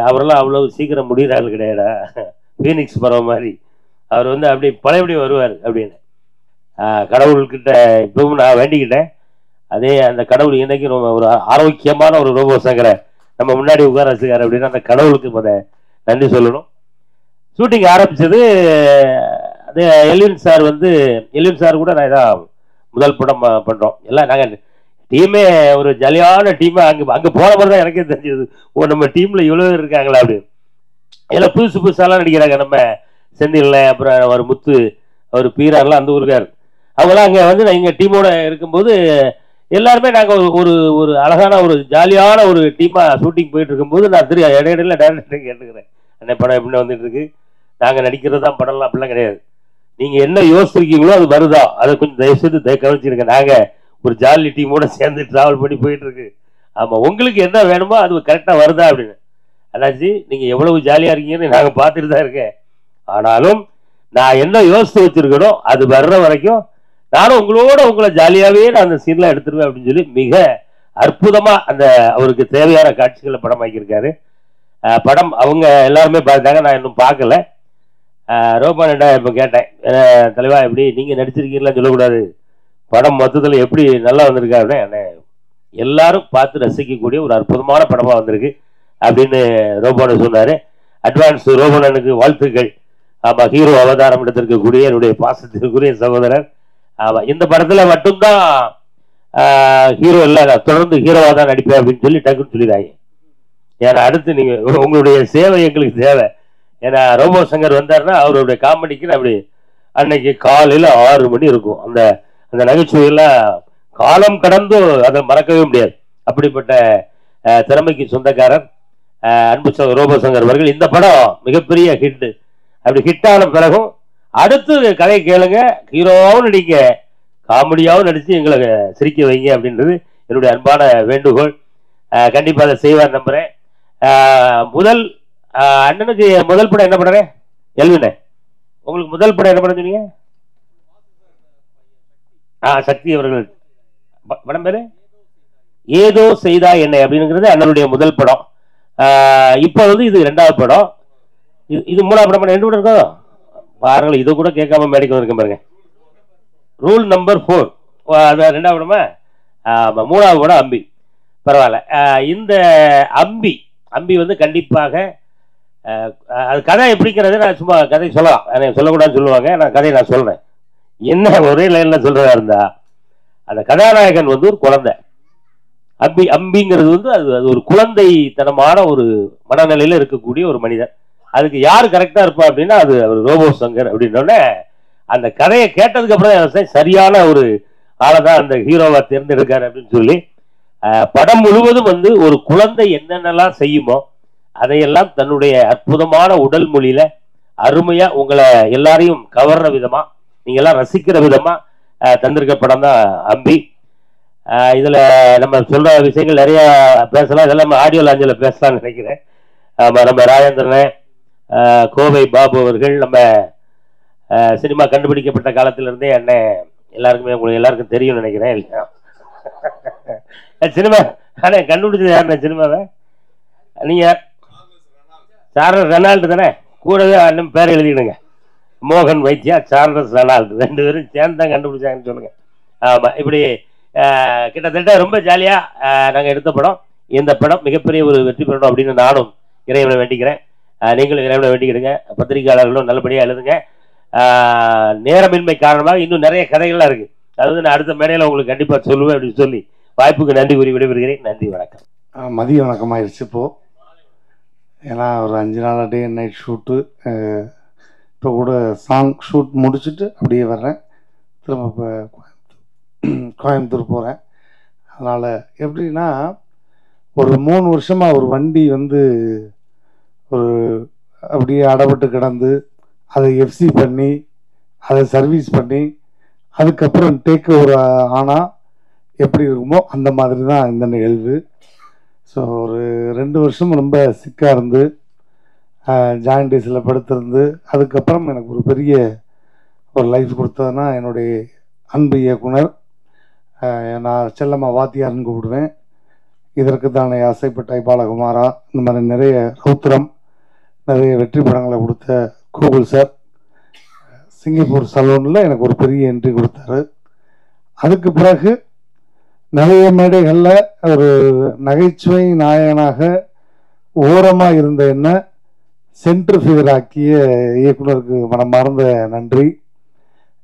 C: அவரெல்லாம் அவ்வளவு சீக்கிரம் முடிகிறார்கள் கிடையாடா, ஃபீனிக்ஸ் பறவை மாதிரி அவர் வந்து அப்படி பழையபடி வருவார் அப்படின்னு கடவுள்கிட்ட இப்பவும் நான் வேண்டிக்கிட்டேன். அதே அந்த கடவுள் இன்னைக்கு ஒரு ஆரோக்கியமான ஒரு ரோபோ சங்கரை நம்ம முன்னாடி உட்கார வச்சுக்காரு அப்படின்னா அந்த கடவுளுக்கு நன்றி சொல்லணும். ஷூட்டிங் ஆரம்பிச்சது அது எல்வின் சார் கூட நான் இதான் முதல் படம் பண்ணுறோம். எல்லாம் நாங்கள் டீமே ஒரு ஜாலியான டீமாக அங்கே போன மாதிரி தான் எனக்கே தெரிஞ்சது. நம்ம டீமில் இவ்வளோ இருக்காங்களா அப்படின்னு. எல்லாம் புதுசாலாம் நடிக்கிறாங்க. நம்ம செந்தில், அப்புறம் ஒரு முத்து, அவர் பீரார்லாம் அந்த ஊருக்கார். அவங்களாம் அங்கே வந்து எங்கள் டீமோட இருக்கும்போது எல்லாருமே நாங்கள் ஒரு அழகான ஒரு ஜாலியான ஒரு டீமாக ஷூட்டிங் போயிட்டு இருக்கும்போது நான் இடையில டேரக்டர் கேட்டுக்கிறேன், அன்னை படம் எப்படி வந்துட்டு இருக்கு, நாங்கள் நடிக்கிறது தான் படம்லாம் அப்படிலாம் கிடையாது, நீங்கள் என்ன யோசிச்சிருக்கீங்களோ அது வருதா, அதை கொஞ்சம் தயவுசெய்து கவனிச்சிருங்க, நாங்கள் ஒரு ஜாலி டீமோட சேர்ந்து ட்ராவல் பண்ணி போயிட்டு இருக்கு. ஆமாம், உங்களுக்கு என்ன வேணுமோ அது கரெக்டாக வருதா அப்படின்னு. அண்ணாச்சி நீங்கள் எவ்வளவு ஜாலியாக இருக்கீங்கன்னு நாங்கள் பார்த்துட்டு தான் இருக்கேன். ஆனாலும் நான் என்ன யோசித்து வச்சிருக்கணும் அது வர்ற வரைக்கும் நானும் உங்களை ஜாலியாகவே நான் அந்த சீன்லாம் எடுத்துருவேன் அப்படின்னு சொல்லி மிக அற்புதமாக அந்த அவருக்கு தேவையான காட்சிகளை படமாக்கியிருக்காரு. படம் அவங்க எல்லாருமே பார்த்தாங்க, நான் இன்னும் பார்க்கல. ரோபானண்டா இப்போ கேட்டேன், தலைவா எப்படி நீங்கள் நடிச்சிருக்கீங்களா சொல்லக்கூடாது, படம் மொத்தத்தில் எப்படி நல்லா வந்திருக்கா அப்படின்னு. எல்லாரும் பார்த்து ரசிக்கக்கூடிய ஒரு அற்புதமான படமாக வந்திருக்கு அப்படின்னு ரோபோன சொன்னார். அட்வான்ஸ் ரோபோனனுக்கு வாழ்த்துக்கள். ஆமாம், ஹீரோ அவதாரம் எடுத்திருக்கக்கூடிய என்னுடைய பாசத்திற்குரிய சகோதரர். ஆமாம், இந்த படத்தில் மட்டும்தான் ஹீரோ இல்லை, நான் தொடர்ந்து ஹீரோவாக தான் நடிப்பேன் அப்படின்னு சொல்லி டக்குன்னு சொல்லிடுறாங்க. ஏன்னா அடுத்து நீங்கள் உங்களுடைய சேவை எங்களுக்கு தேவை. ஏன்னா ரோபோ சங்கர் வந்தாருன்னா அவருடைய காமெடிக்கு அப்படி அன்னைக்கு காலையில் 6 மணி இருக்கும். அந்த அந்த நகைச்சுவையெல்லாம் காலம் கடந்து அதை மறக்கவே முடியாது. அப்படிப்பட்ட திறமைக்கு சொந்தக்காரர் அன்பு ரோபோ சங்கர் அவர்கள். இந்த படம் மிகப்பெரிய ஹிட். அப்படி ஹிட்டான பிறகும் அடுத்து கதை கேளுங்க, ஹீரோவாகவும் நடிங்க, காமெடியாகவும் நடித்து எங்களை சிரிக்க வைங்க அப்படின்றது என்னுடைய அன்பான வேண்டுகோள். கண்டிப்பாக அதை செய்வார் நம்புகிறேன். அண்ணனுக்கு முதல் படம் என்ன பண்றேன்? எல்வினே, உங்களுக்கு முதல் படம் என்ன படம் சொன்னீங்க? சக்தி அவர்கள் படம் பேரு ஏதோ செய்தா என்னை அப்படிங்கிறது அண்ணனுடைய முதல் படம். இப்போ வந்து இது 2வது படம். இது 3வது படம். 2 படம் இருக்கோ பாருங்கள், இதை கூட கேட்காம மேடைக்கு வந்திருக்கேன் பாருங்க. ரூல் நம்பர் 4 அது 2வது படமா? 3வது படம் அம்பி. பரவாயில்ல. இந்த அம்பி வந்து கண்டிப்பாக அது கதை எப்படிங்கிறது நான் சும்மா கதை சொல்லலாம், சொல்லக்கூடாதுன்னு சொல்லுவாங்க. நான் கதையை நான் சொல்றேன். என்ன ஒரே லைன்ல சொல்றதா இருந்தா, அந்த கதாநாயகன் வந்து ஒரு குழந்தை. அம்பிங்கிறது வந்து அது ஒரு குழந்தைத்தனமான ஒரு மனநிலையில இருக்கக்கூடிய ஒரு மனிதன். அதுக்கு யாரு கரெக்டா இருப்பா அப்படின்னா அது அவர் ரோபோ சங்கர் அப்படின்னோடனே அந்த கதையை கேட்டதுக்கு அப்புறம் சரியான ஒரு ஆளை தான் அந்த ஹீரோவை தேர்ந்தெடுக்காரு அப்படின்னு சொல்லி படம் முழுவதும் வந்து ஒரு குழந்தை என்னென்னலாம் செய்யுமோ அதையெல்லாம் தன்னுடைய அற்புதமான உடல் மொழியில அருமையா உங்களை எல்லாரையும் கவர்ற விதமா, நீங்க எல்லாம் ரசிக்கிற விதமா தந்திருக்க படம் தான் அம்பி. இதுல நம்ம சொல்ற விஷயங்கள் நிறைய பேசலாம், இதெல்லாம் ஆடியோ லாஞ்சில பேசலாம்னு நினைக்கிறேன். நம்ம ராஜேந்திரனை, கோவை பாபு அவர்கள் நம்ம சினிமா கண்டுபிடிக்கப்பட்ட காலத்திலிருந்தே அண்ணன் எல்லாருக்குமே உங்களுக்கு எல்லாருக்கும் தெரியும்னு நினைக்கிறேன். இல்லையா? சினிமா ஆனால் கண்டுபிடிச்சது யாருண்ணா சினிமாவை? நீங்கள் சார்லஸ் ரெனால்டு தானே, கூடவே அண்ணன் பேர் எழுதிடுங்க, மோகன் வைத்தியா, சார்லஸ் ரெனால்டு, 2 பேரும் சேர்ந்து தான் கண்டுபிடிச்சாங்கன்னு சொல்லுங்கள். ஆமாம், இப்படி கிட்டத்தட்ட ரொம்ப ஜாலியாக நாங்கள் எடுத்த படம். இந்த படம் மிகப்பெரிய ஒரு வெற்றி பெறணும் அப்படின்னு நானும் இறைவனை வேண்டிக்கிறேன். நீங்களும் இறைவனை வேண்டிக்கிடுங்க. பத்திரிகையாளர்களும் நல்லபடியாக எழுதுங்க. நேரமின்மை காரணமாக இன்னும் நிறைய கதைகள்லாம் இருக்குது. அது வந்து நான் அடுத்த மேடையில் உங்களுக்கு கண்டிப்பாக சொல்லுவேன் அப்படின்னு சொல்லி வாய்ப்புக்கு நன்றி கூறி விடைபெறுகிறேன். நன்றி, வணக்கம்.
D: மதிய வணக்கம் ஆயிடுச்சு இப்போது. ஏன்னா ஒரு 5 நாள் டே அண்ட் நைட் ஷூட்டு. இப்போ கூட சாங் ஷூட் முடிச்சுட்டு அப்படியே வர்றேன். திரும்ப இப்போ கோயம்புத்தூர் போகிறேன். அதனால் எப்படின்னா ஒரு 3 வருஷமாக ஒரு வண்டி வந்து ஒரு அப்படியே அடப்பட்டு கிடந்து அதை எஃப்சி பண்ணி அதை சர்வீஸ் பண்ணி அதுக்கப்புறம் டேக் ஓவர் ஆனால் எப்படி இருக்குமோ அந்த மாதிரி தான் இந்த நிகழ்வு. ஸோ ஒரு 2 வருஷம் ரொம்ப சிக்காக இருந்து ஜாயின்டிஸில் படுத்திருந்து அதுக்கப்புறம் எனக்கு ஒரு பெரிய ஒரு லைஃப் கொடுத்ததுன்னா என்னுடைய அன்பு இயக்குனர், நான் செல்லம்மா வாத்தியார்னு கூப்பிடுவேன். இதற்கு தானே ஆசைப்பட்டாய் பாலகுமாரா, இந்த மாதிரி நிறைய ரௌத்திரம் நிறைய வெற்றி படங்களை கொடுத்த கூகுள் சார், சிங்கப்பூர் சலூனில் எனக்கு ஒரு பெரிய என்ட்ரி கொடுத்தாரு. அதுக்கு பிறகு நிறைய மேடைகளில் ஒரு நகைச்சுவை நாயகனாக ஓரமாக இருந்த என்ன சென்ட்ரு ஃபிகர் ஆக்கிய இயக்குனருக்கு மனமார்ந்த நன்றி.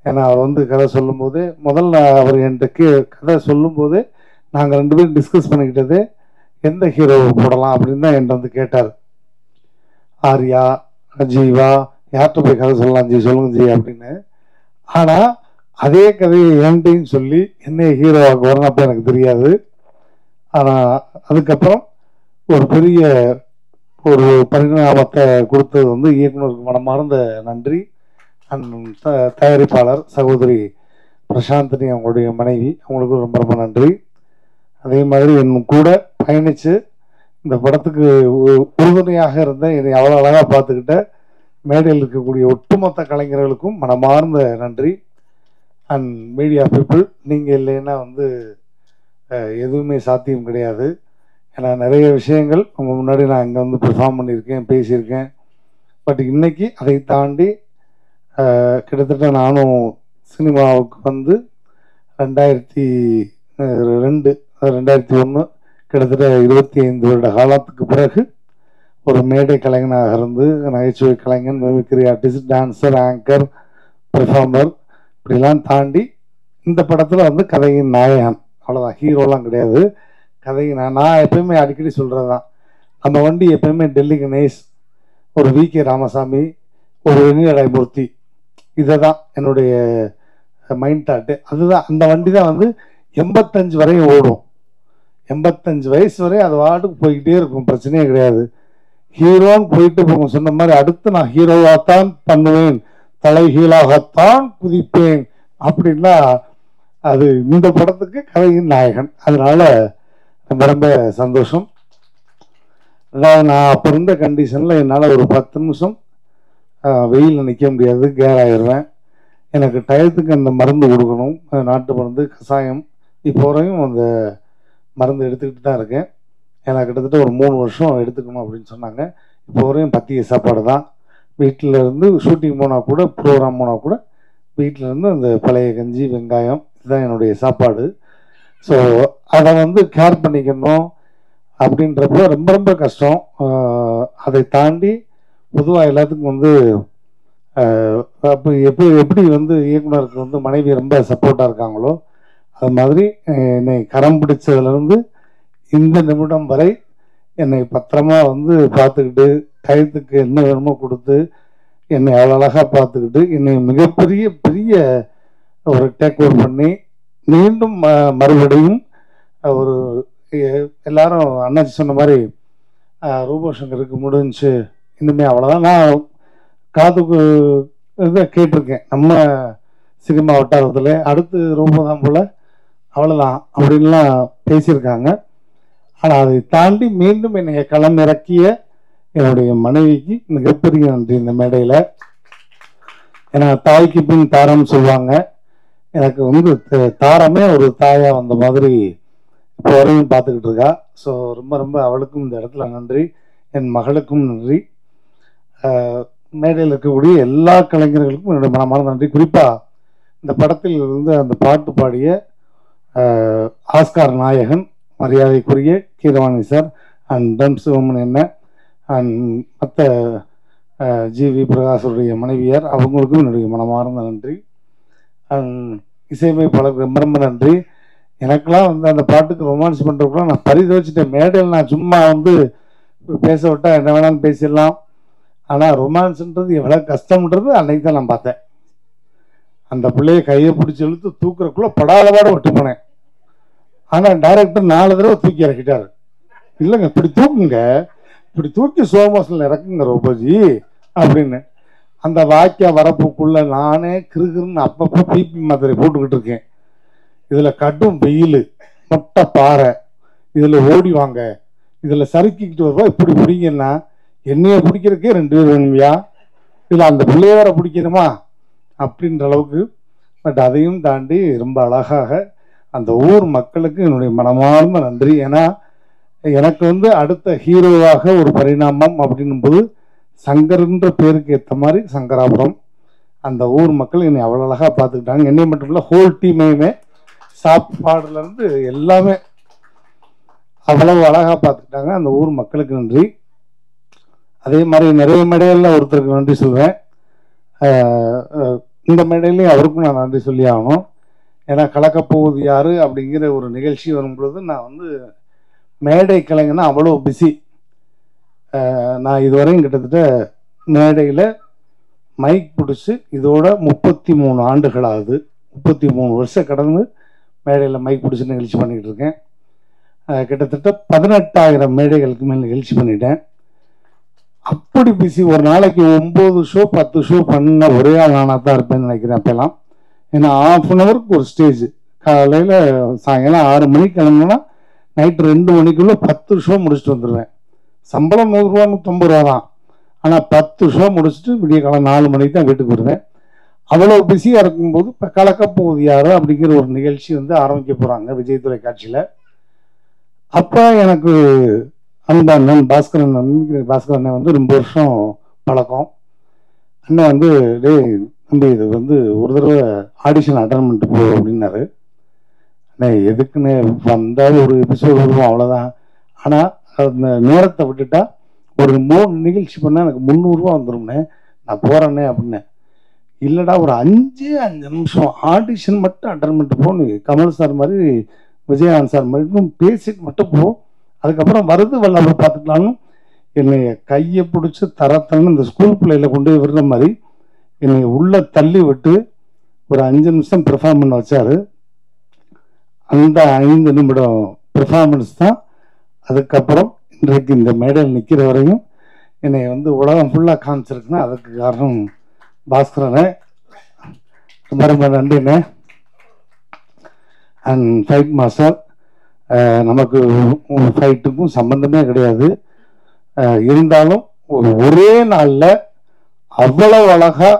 D: ஏன்னா அவர் வந்து கதை சொல்லும்போது முதல்ல அவர் என்கிட்ட கதை சொல்லும்போது நாங்கள் 2 பேரும் டிஸ்கஸ் பண்ணிக்கிட்டது எந்த ஹீரோவை போடலாம் அப்படின்னு தான் என்கிட்ட வந்து கேட்டார். ஆர்யா, ஜீவா, யார்கிட்ட போய் கதை சொல்லலாம் ஜி, சொல்லுங்க ஜி அப்படின்னு. ஆனால் அதே கதையை என்கிட்டையும் சொல்லி என்ன ஹீரோவாக்கு வரணும்ப்போ எனக்கு தெரியாது. ஆனால் அதுக்கப்புறம் ஒரு பெரிய ஒரு பரிணாமத்தை கொடுத்தது வந்து இயக்குனருக்கு மனமார்ந்த நன்றி. தயாரிப்பாளர் சகோதரி பிரசாந்தினி, அவங்களுடைய மனைவி, அவங்களுக்கு ரொம்ப ரொம்ப நன்றி. அதே மாதிரி என் கூட பயணித்து இந்த படத்துக்கு உறுதுணையாக இருந்த என்னை அவ்வளோ அழகாக பார்த்துக்கிட்ட மேடையில் இருக்கக்கூடிய ஒட்டுமொத்த கலைஞர்களுக்கும் மனமார்ந்த நன்றி. அண்ட் மீடியா பீப்புள், நீங்கள் இல்லைன்னா வந்து எதுவுமே சாத்தியம் கிடையாது. ஏன்னா நிறைய விஷயங்கள் உங்கள் முன்னாடி நான் இங்கே வந்து பெர்ஃபார்ம் பண்ணியிருக்கேன், பேசியிருக்கேன். பட் இன்னைக்கு அதை தாண்டி கிட்டத்தட்ட நானும் சினிமாவுக்கு வந்து 2002 2001 கிட்டத்தட்ட 25 வருட காலத்துக்கு பிறகு ஒரு மேடை கலைஞனாக இருந்து நகைச்சுவை கலைஞன், mimicry artist, dancer, anchor, performer இப்படிலாம் தாண்டி இந்த படத்தில் வந்து கதையின் நாயகன். அவ்வளோதான், ஹீரோலாம் கிடையாது. கதையின் நான் எப்பயுமே அடிக்கடி சொல்கிறது தான், நம்ம வண்டி எப்பயுமே டெல்லி கணேஷ், ஒரு வி.கே. ராமசாமி, ஒரு வெங்கடாயமூர்த்தி, இதை தான் என்னுடைய மைண்ட் தாட்டு. அதுதான், அந்த வண்டி தான் வந்து 85 வரையும் ஓடும். 85 வயசு வரை அது வாட்டுக்கு போய்கிட்டே இருக்கும், பிரச்சனையே கிடையாது. ஹீரோன்னு போயிட்டு போங்க சொன்ன மாதிரி அடுத்து நான் ஹீரோவாகத்தான் பண்ணுவேன், தலைகீழாகத்தான் குதிப்பேன் அப்படின்னா அது இந்த படத்துக்கு கதையின் நாயகன். அதனால ரொம்ப ரொம்ப சந்தோஷம். நான் அப்போ இருந்த கண்டிஷனில் என்னால் ஒரு 10 நிமிஷம் வெயிலில் நிற்க முடியாது, கேர் ஆகிடுவேன். எனக்கு டயத்துக்கு அந்த மருந்து கொடுக்கணும், நாட்டு மருந்து, கஷாயம். இப்போ வரையும் அந்த மருந்து எடுத்துக்கிட்டு தான் இருக்கேன். எனக்கு கிட்டத்தட்ட ஒரு 3 வருஷம் எடுத்துக்கணும் அப்படின்னு சொன்னாங்க. இப்போ வரையும் பத்திய சாப்பாடு தான். வீட்டில் இருந்து ஷூட்டிங் போனால் கூட, ப்ரோக்ராம் போனால் கூட வீட்டில் இருந்து அந்த பழைய கஞ்சி, வெங்காயம், இதுதான் என்னுடைய சாப்பாடு. ஸோ அதை வந்து கேர் பண்ணிக்கணும் அப்படின்றப்ப ரொம்ப ரொம்ப கஷ்டம். அதை தாண்டி பொதுவாக எல்லாத்துக்கும் வந்து அப்போ எப்படி வந்து இயக்குனருக்கு வந்து மனைவி ரொம்ப சப்போர்ட்டாக இருக்காங்களோ அது மாதிரி என்னை கரம் பிடிச்சதுலேருந்து இந்த நிமிடம் வரை என்னை பத்திரமா வந்து பார்த்துக்கிட்டு, டயத்துக்கு என்ன வேணுமோ கொடுத்து, என்னை அவ்வளோ அழகாக பார்த்துக்கிட்டு, என்னை மிகப்பெரிய பெரிய ஒரு டேக் ஓவர் பண்ணி மீண்டும் மறுபடியும் ஒரு எல்லாரும் அண்ணாச்சி சொன்ன மாதிரி ரூபோசங்கருக்கு முடிஞ்சு இன்னுமே அவ்வளோதான். நான் காதுக்கு இதை கேட்டிருக்கேன், நம்ம சினிமா வட்டாரத்தில் அடுத்து ரூபதான் போல், அவ்வளோதான் அப்படின்லாம் பேசியிருக்காங்க. ஆனால் அதை தாண்டி மீண்டும் என்னை களம் இறக்கிய என்னுடைய மனைவிக்கு மிகப்பெரிய நன்றி இந்த மேடையில். ஏன்னா தாய்க்கு பின் தாரம் சொல்லுவாங்க. எனக்கு வந்து தாரமே ஒரு தாயாக வந்த மாதிரி இப்போ வரையும் பார்த்துக்கிட்டு இருக்கா. ஸோ ரொம்ப ரொம்ப அவளுக்கும் இந்த இடத்துல நன்றி, என் மகளுக்கும் நன்றி, மேடையில் இருக்கக்கூடிய எல்லா கலைஞர்களுக்கும் என்னுடைய மனமான நன்றி. குறிப்பாக இந்த படத்தில் இருந்து அந்த பாட்டு பாடிய ஆஸ்கார் நாயகன் மரியாதைக்குரிய கீரவாணி சார் அண்ட் தம் சிவமன் என்ன அண்ட் மற்ற ஜிவி பிரகாஷுடைய மனைவியார், அவங்களுக்கும் என்னுடைய மனமார்ந்த நன்றி. அண்ட் இசையமைப்பாளருக்கு ரொம்ப ரொம்ப நன்றி. எனக்கெல்லாம் வந்து அந்த பாட்டுக்கு ரொமான்ஸ் பண்ணுறதுக்குலாம் நான் பரிதவிச்சிட்டேன். மேடையில் நான் சும்மா வந்து பேச விட்டால் என்ன வேணாலும் பேசிடலாம், ஆனால் ரொமான்ஸுன்றது எவ்வளோ கஷ்டம்ன்றது அன்னைக்கு தான் நான் பார்த்தேன். அந்த பிள்ளைய கையை பிடிச்சி இழுத்து தூக்குறக்குள்ளே படாதபாட விட்டு போனேன். ஆனால் டைரக்டர் 4 தடவை தூக்கி இறக்கிட்டார். இல்லைங்க இப்படி தூக்குங்க, இப்படி தூக்கி சோமோஸில் இறக்குங்க ரோபோஜி அப்படின்னு. அந்த வாக்கிய வரப்புக்குள்ளே நானே கிருகிருன்னு அப்பப்போ பிபி மாத்திரை போட்டுக்கிட்டு இருக்கேன். இதில் கடும் வெயில், மொட்டை பாறை, இதில் ஓடி வாங்க, இதில் சறுக்கிக்கிட்டு வருவா, இப்படி பிடிங்கன்னா என்னைய பிடிக்கிறதுக்கே 2 பேர் வேணுமையா, இதில் அந்த பிள்ளைய வேற பிடிக்கணுமா அப்படின்ற அளவுக்கு. பட் அதையும் தாண்டி ரொம்ப அழகாக அந்த ஊர் மக்களுக்கு என்னுடைய மனமார்ந்த நன்றி. ஏன்னா எனக்கு வந்து அடுத்த ஹீரோவாக ஒரு பரிணாமம் அப்படின்னும்போது சங்கர்ன்ற பேருக்கு ஏற்ற மாதிரி சங்கராபுரம் அந்த ஊர் மக்கள் என்னை அவ்வளோ அழகாக பார்த்துக்கிட்டாங்க. என்னை மட்டும் இல்லை, ஹோல் டீமையுமே சாப்பாடுலேருந்து எல்லாமே அவ்வளவு அழகாக பார்த்துக்கிட்டாங்க. அந்த ஊர் மக்களுக்கு நன்றி. அதே மாதிரி நிறைய மேடைகளில் ஒருத்தருக்கு நன்றி சொல்வேன். இந்த மேடையிலையும் அவருக்கும் நான் நன்றி சொல்லி ஆகணும். ஏன்னா கலக்கப்போவது யாரு அப்படிங்கிற ஒரு நிகழ்ச்சி வரும்பொழுது நான் வந்து மேடை கலைஞனா அவ்வளோ பிஸி. நான் இதுவரையும் கிட்டத்தட்ட மேடையில் மைக் பிடிச்சி இதோட 33 ஆண்டுகள் ஆகுது. 33 வருஷம் கடந்து மேடையில் மைக் பிடிச்சி நிகழ்ச்சி பண்ணிக்கிட்டு இருக்கேன். கிட்டத்தட்ட 18,000 மேடைகளுக்கு மேல் நிகழ்ச்சி பண்ணிட்டேன். அப்படி பிஸி. ஒரு நாளைக்கு 9 ஷோ 10 ஷோ பண்ண ஒரே நானாக தான் இருப்பேன்னு நினைக்கிறேன் அப்பெல்லாம். ஏன்னா 1/2 ஹவருக்கு ஒரு ஸ்டேஜ். காலையில் சாயங்காலம் 6 மணிக்கு கிளம்புனா நைட்டு 2 மணிக்குள்ளே 10 ஷோ முடிச்சுட்டு வந்துடுவேன். சம்பளம் 100 ரூபா 150 ரூபா தான். ஆனால் 10 ஷோ முடிச்சுட்டு விடிய காலம் 4 மணிக்கு தான் வீட்டுக்கு வருவேன். அவ்வளோ பிஸியாக இருக்கும்போது இப்போ கலக்கப்போகுது யாரு அப்படிங்கிற ஒரு நிகழ்ச்சி வந்து ஆரம்பிக்க போகிறாங்க விஜய் தொலைக்காட்சியில். அப்போ எனக்கு அந்த அண்ணன் பாஸ்கரன் அண்ணன் வந்து ரொம்ப வருஷம் பழக்கம். அண்ணன் வந்து டேய் தம்பி இது வந்து ஒரு தடவை ஆடிஷன் அட்டன் பண்ணிட்டு போ அப்படின்னாரு. அண்ணே எதுக்குன்னு வந்தால் ஒரு எபிசோடு வருவோம் அவ்வளோதான். ஆனால் அந்த நேரத்தை விட்டுட்டா ஒரு 3 நிகழ்ச்சி பண்ணால் எனக்கு 300 ரூபா வந்துடும்ண்ணே, நான் போகிறேன்னே அப்படின்னேன். இல்லைடா ஒரு 5 நிமிஷம் ஆடிஷன் மட்டும் அட்டன் பண்ணிட்டு போன்னு கமல் சார் மாதிரி விஜயகாந்த் சார் மாதிரி பேசிட்டு மட்டும் போ, அதுக்கப்புறம் வருது வல்லாமல் பார்த்துக்கலான்னு என்னை கையை பிடிச்சி தரத்தன்னு இந்த ஸ்கூல் பிள்ளையில கொண்டு போய் விடுற மாதிரி என்னை உள்ளே தள்ளி விட்டு ஒரு 5 நிமிஷம் பெர்ஃபார்ம் பண்ண வச்சார். அந்த 5 நிமிடம் பெர்ஃபார்மன்ஸ் தான் அதுக்கப்புறம் இன்றைக்கு இந்த மேடையில் நிற்கிற வரையும் என்னை வந்து உலகம் ஃபுல்லாக காமிச்சிருக்குன்னா அதுக்கு காரணம் பாஸ்கரனே. ரொம்ப ரொம்ப நன்றிண்ணே. அண்ட் ஃபைட் மாஸ்டர், நமக்கு ஃபைட்டுக்கும் சம்பந்தமே கிடையாது. இருந்தாலும் ஒரே நாளில் அவ்வளவு அழகாக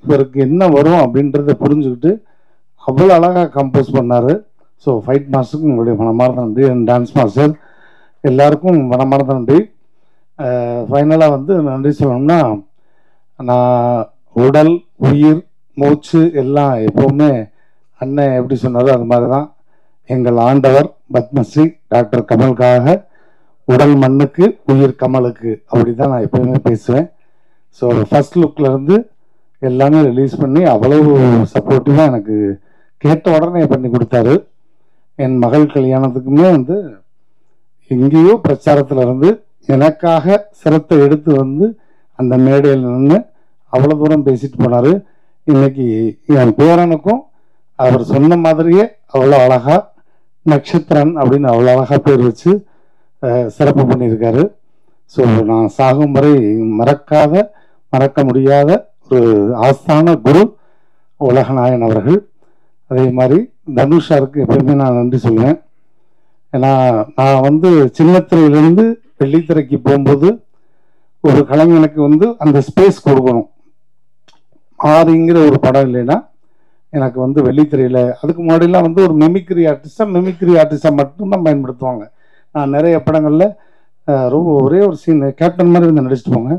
D: இவருக்கு என்ன வரும் அப்படின்றத புரிஞ்சுக்கிட்டு அவ்வளோ அழகாக கம்போஸ் பண்ணார். ஸோ ஃபைட் மாஸ்டருக்கும் உங்களுடைய மனமார்ந்த நன்றி. அண்ட் டான்ஸ் மாஸ்டர் எல்லாருக்கும் மனமார்ந்த நன்றி. ஃபைனலாக வந்து நன்றி சொல்லணும்னா, நான் உடல் உயிர் மூச்சு எல்லாம் எப்போவுமே அண்ணன் எப்படி சொன்னாரோ அது மாதிரி தான். எங்கள் ஆண்டவர் பத்மஸ்ரீ டாக்டர் கமலுக்காக உடல் மண்ணுக்கு உயிர் கமலுக்கு அப்படி தான் நான் எப்போவுமே பேசுவேன். ஸோ ஃபர்ஸ்ட் லுக்லேருந்து எல்லாமே ரிலீஸ் பண்ணி அவ்வளவு சப்போர்ட்டிவாக எனக்கு கேட்ட உடனே பண்ணி கொடுத்தாரு. என் மகள் கல்யாணத்துக்குமே வந்து எங்கேயோ பிரச்சாரத்தில் இருந்து எனக்காக சிரத்தை எடுத்து வந்து அந்த மேடையில் நின்று அவ்வளோ தூரம் பேசிட்டு போனார். இன்னைக்கு என் பேரனுக்கும் அவர் சொன்ன மாதிரியே அவ்வளோ அழகா நட்சத்திரன் அப்படின்னு அவ்வளோ அழகாக பேர் வச்சு சிறப்பு பண்ணியிருக்காரு. ஸோ நான் சாகும் வரை மறக்க முடியாத ஒரு ஆஸ்தான குரு உலகநாயன் அவர்கள். அதே மாதிரி தனுஷாருக்கு எப்பயுமே நான் நன்றி சொல்லுவேன். ஏன்னா நான் வந்து சின்னத்திரையிலேருந்து வெள்ளித்திரைக்கு போகும்போது ஒரு கலைஞனுக்கு வந்து அந்த ஸ்பேஸ் கொடுக்கணும். ஆதிங்கிற ஒரு படம் இல்லைன்னா எனக்கு வந்து வெள்ளித்திரையில் அதுக்கு முன்னாடிலாம் வந்து ஒரு மிமிக்ரி ஆர்டிஸ்டாக மட்டும்தான் பயன்படுத்துவாங்க. நான் நிறைய படங்களில் ரொம்ப ஒரே ஒரு சீன் கேப்டன் மாதிரி வந்து நடிச்சுட்டு போங்க,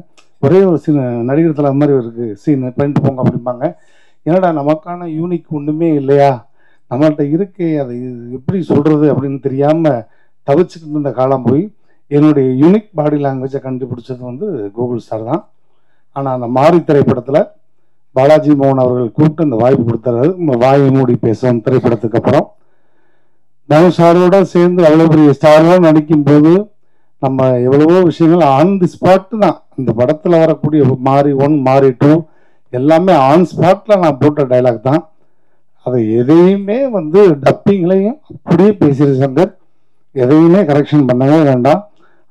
D: ஒரே ஒரு சீன் நடிகர் தலை மாதிரி இருக்குது சீன் பண்ணிட்டு போங்க அப்படிம்பாங்க. என்னடா நமக்கான யூனிக் ஒன்றுமே இல்லையா, நம்மள்கிட்ட இருக்கே, அதை எப்படி சொல்கிறது அப்படின்னு தெரியாமல் தவிச்சுக்கிட்டு இருந்த காலம் போய் என்னுடைய யூனிக் பாடி லாங்குவேஜை கண்டுபிடிச்சது வந்து கூகுள் சார் தான். ஆனால் அந்த மாரி திரைப்படத்தில் பாலாஜி மோகன் அவர்கள் கூப்பிட்டு அந்த வாய்ப்பு கொடுத்தாரு. வாயை மூடி பேசுவோம் திரைப்படத்துக்கு அப்புறம் தனுஷ் சாரோட சேர்ந்து அவ்வளோ பெரிய ஸ்டாரோட நடிக்கும் போது நம்ம எவ்வளவோ விஷயங்கள் ஆன் தி ஸ்பாட்டு தான். இந்த படத்தில் வரக்கூடிய மாரி 1 மாரி 2 எல்லாமே ஆன் ஸ்பாட்டில் நான் போட்ட டைலாக் தான். அதை எதையுமே வந்து டப்பிங்லையும் அப்படியே பேசிடு சங்கர், எதையுமே கரெக்ஷன் பண்ணவே வேண்டாம்.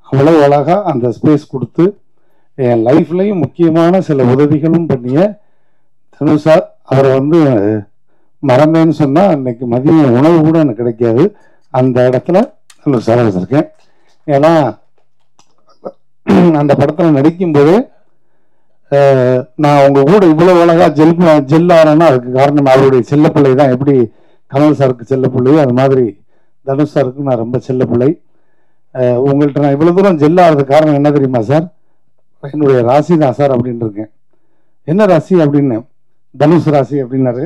D: அவ்வளோ அழகாக அந்த ஸ்பேஸ் கொடுத்து என் லைஃப்லையும் முக்கியமான சில உதவிகளும் பண்ணிய தனுஷ் சார், அவரை வந்து மறந்தேன்னு சொன்னால் அன்னைக்கு மதிய உணவு கூட எனக்கு கிடைக்காது. அந்த இடத்துல தனுஷ் சார் வச்சுருக்கேன். ஏன்னா அந்த படத்தில் நடிக்கும்போது நான் உங்கள் கூட இவ்வளோ அழகாக ஜெல்லாரன்னா அதுக்கு காரணம் அவருடைய செல்லப்பிள்ளை தான். எப்படி கமல் சாருக்கு செல்லப்பிள்ளையோ அது மாதிரி தனுஷ் சாருக்கு நான் ரொம்ப செல்லப்பிள்ளை. உங்கள்கிட்ட நான் இவ்வளோ தூரம் ஜெல்லாகிறதுக்கு காரணம் என்ன தெரியுமா சார், என்னுடைய ராசி தான் சார் அப்படின்னு இருக்கேன். என்ன ராசி அப்படின்னு, தனுஷ் ராசி அப்படின்னாரு.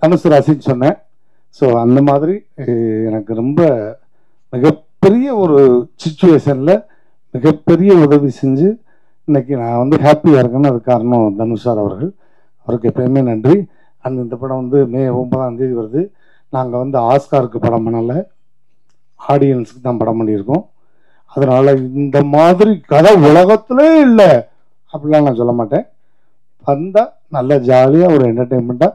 D: தனுஷ் ராசின்னு சொன்னேன். ஸோ அந்த மாதிரி எனக்கு ரொம்ப மிகப்பெரிய ஒரு சிச்சுவேஷனில் மிகப்பெரிய உதவி செஞ்சு இன்னைக்கு நான் வந்து ஹாப்பியாக இருக்கேன்னு அது காரணம் தனுஷ் சார் அவர்கள். அவருக்கு எப்பயுமே நன்றி. இந்த படம் வந்து மே 9 வருது. நாங்கள் வந்து ஆஸ்காருக்கு படம் பண்ணலை, ஆடியன்ஸுக்கு தான் படம் பண்ணியிருக்கோம். அதனால் இந்த மாதிரி கதை உலகத்திலே இல்லை அப்படிலாம் நான் சொல்ல மாட்டேன். வந்தால் நல்லா ஜாலியாக ஒரு என்டர்டெயின்மெண்ட்டாக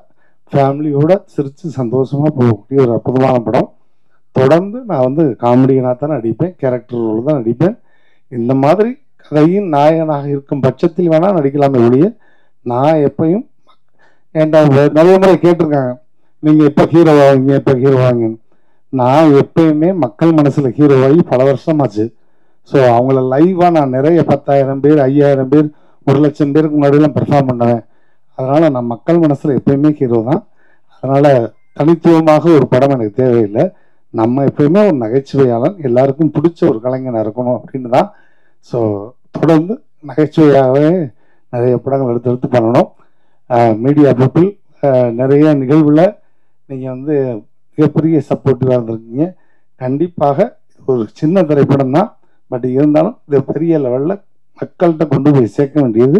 D: ஃபேமிலியோட சிரித்து சந்தோஷமாக போகக்கூடிய ஒரு அற்புதமான படம். தொடர்ந்து நான் வந்து காமெடியனாக தான் நடிப்பேன், கேரக்டர் ரோல் தான் நடிப்பேன். இந்த மாதிரி கதையின் நாயகனாக இருக்கும் பட்சத்தில் வேணால் நடிக்கலாமே ஒழிய நான் எப்பையும் நிறைய முறை கேட்டிருக்காங்க, நீங்கள் எப்போ ஹீரோ ஆவீங்க எப்போ ஹீரோ ஆவீங்கன்னு. நான் எப்பயுமே மக்கள் மனசில் ஹீரோவாகி பல வருஷமாச்சு. ஸோ அவங்கள லைவாக நான் நிறைய 10,000 பேர் 5,000 பேர் 1,00,000 பேருக்கு முன்னாடியெல்லாம் பெர்ஃபார்ம் பண்ணுவேன். அதனால் நான் மக்கள் மனசில் எப்பயுமே ஹீரோ தான். அதனால் தனித்துவமாக ஒரு படம் எனக்கு தேவையில்லை. நம்ம எப்பயுமே ஒரு நகைச்சுவையாளன், எல்லாருக்கும் பிடிச்ச ஒரு கலைஞனாக இருக்கணும் அப்படின்னு தான். ஸோ தொடர்ந்து நகைச்சுவையாகவே நிறைய படங்கள் எடுத்து பண்ணணும். மீடியா பீப்புள் நிறைய நிகழ்வில் நீங்கள் வந்து மிகப்பெரிய சப்போர்ட்டிவாக இருந்திருக்கீங்க. கண்டிப்பாக ஒரு சின்ன திரைப்படம் தான், பட் இருந்தாலும் இது பெரிய லெவலில் மக்கள்கிட்ட கொண்டு போய் சேர்க்க வேண்டியது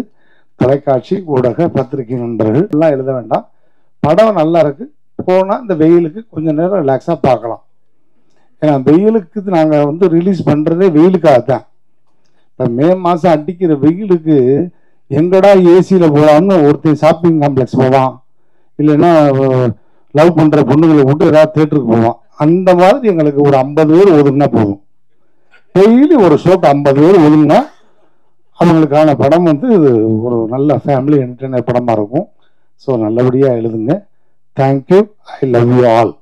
D: தொலைக்காட்சி ஊடக பத்திரிகை நண்பர்கள் எல்லாம். எழுத வேண்டாம், படம் நல்லா இருக்குது, போனால் இந்த வெயிலுக்கு கொஞ்சம் நேரம் ரிலாக்ஸாக பார்க்கலாம். ஏன்னா வெயிலுக்கு நாங்கள் வந்து ரிலீஸ் பண்ணுறதே வெயிலுக்காக தான். இப்போ மே மாதம் அடிக்கிற வெயிலுக்கு எங்கடா ஏசியில் போகலாம்னு ஒருத்தர் ஷாப்பிங் காம்ப்ளெக்ஸ் போவான், இல்லைன்னா லவ் பண்ணுற பொண்ணுங்களை விட்டு ஏதாவது தேட்டருக்கு போவான். அந்த மாதிரி எங்களுக்கு ஒரு 50 பேர் ஒதுங்கினா போதும். டெய்லி ஒரு ஷோக்கு 50 பேர் ஒதுங்கினா அவங்களுக்கான படம் வந்து ஒரு நல்ல ஃபேமிலி என்டர்டெய்னர் படமாக இருக்கும். ஸோ நல்லபடியாக எழுதுங்க. Thank you, I love you all.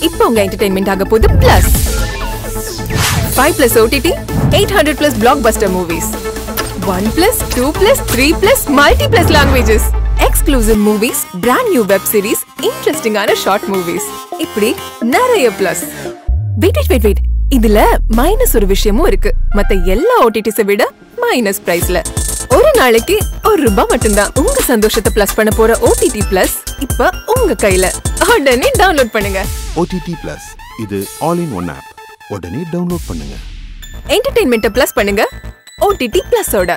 E: இப்போ உங்க என்டர்டெயின்மெண்ட் ஆக போகுது plus 5+ OTT 800+ blockbuster movies 1+, 2+, 3+, multi+ languages exclusive movies, brand new web series, interesting ஆன short movies, இப்படி நிறைய பிளஸ். வெயிட் இதுல மைனஸ் ஒரு விஷயமும் இருக்கு. மத்த எல்லா OTTs விட மைனஸ் பிரைஸ்ல ஒரு நாளைக்கு ₹1 மட்டும்தான். உங்க சந்தோஷத்தை பிளஸ் பண்ண போற OTT பிளஸ் இப்ப உங்க கையில. உடனே டவுன்லோட் பண்ணுங்க.
F: OTT Plus இது ஆல் இன் ஒன் ஆப். உடனே டவுன்லோட் பண்ணுங்க.
E: என்டர்டெயின்மெண்ட்டை பிளஸ் பண்ணுங்க OTT பிளஸோட.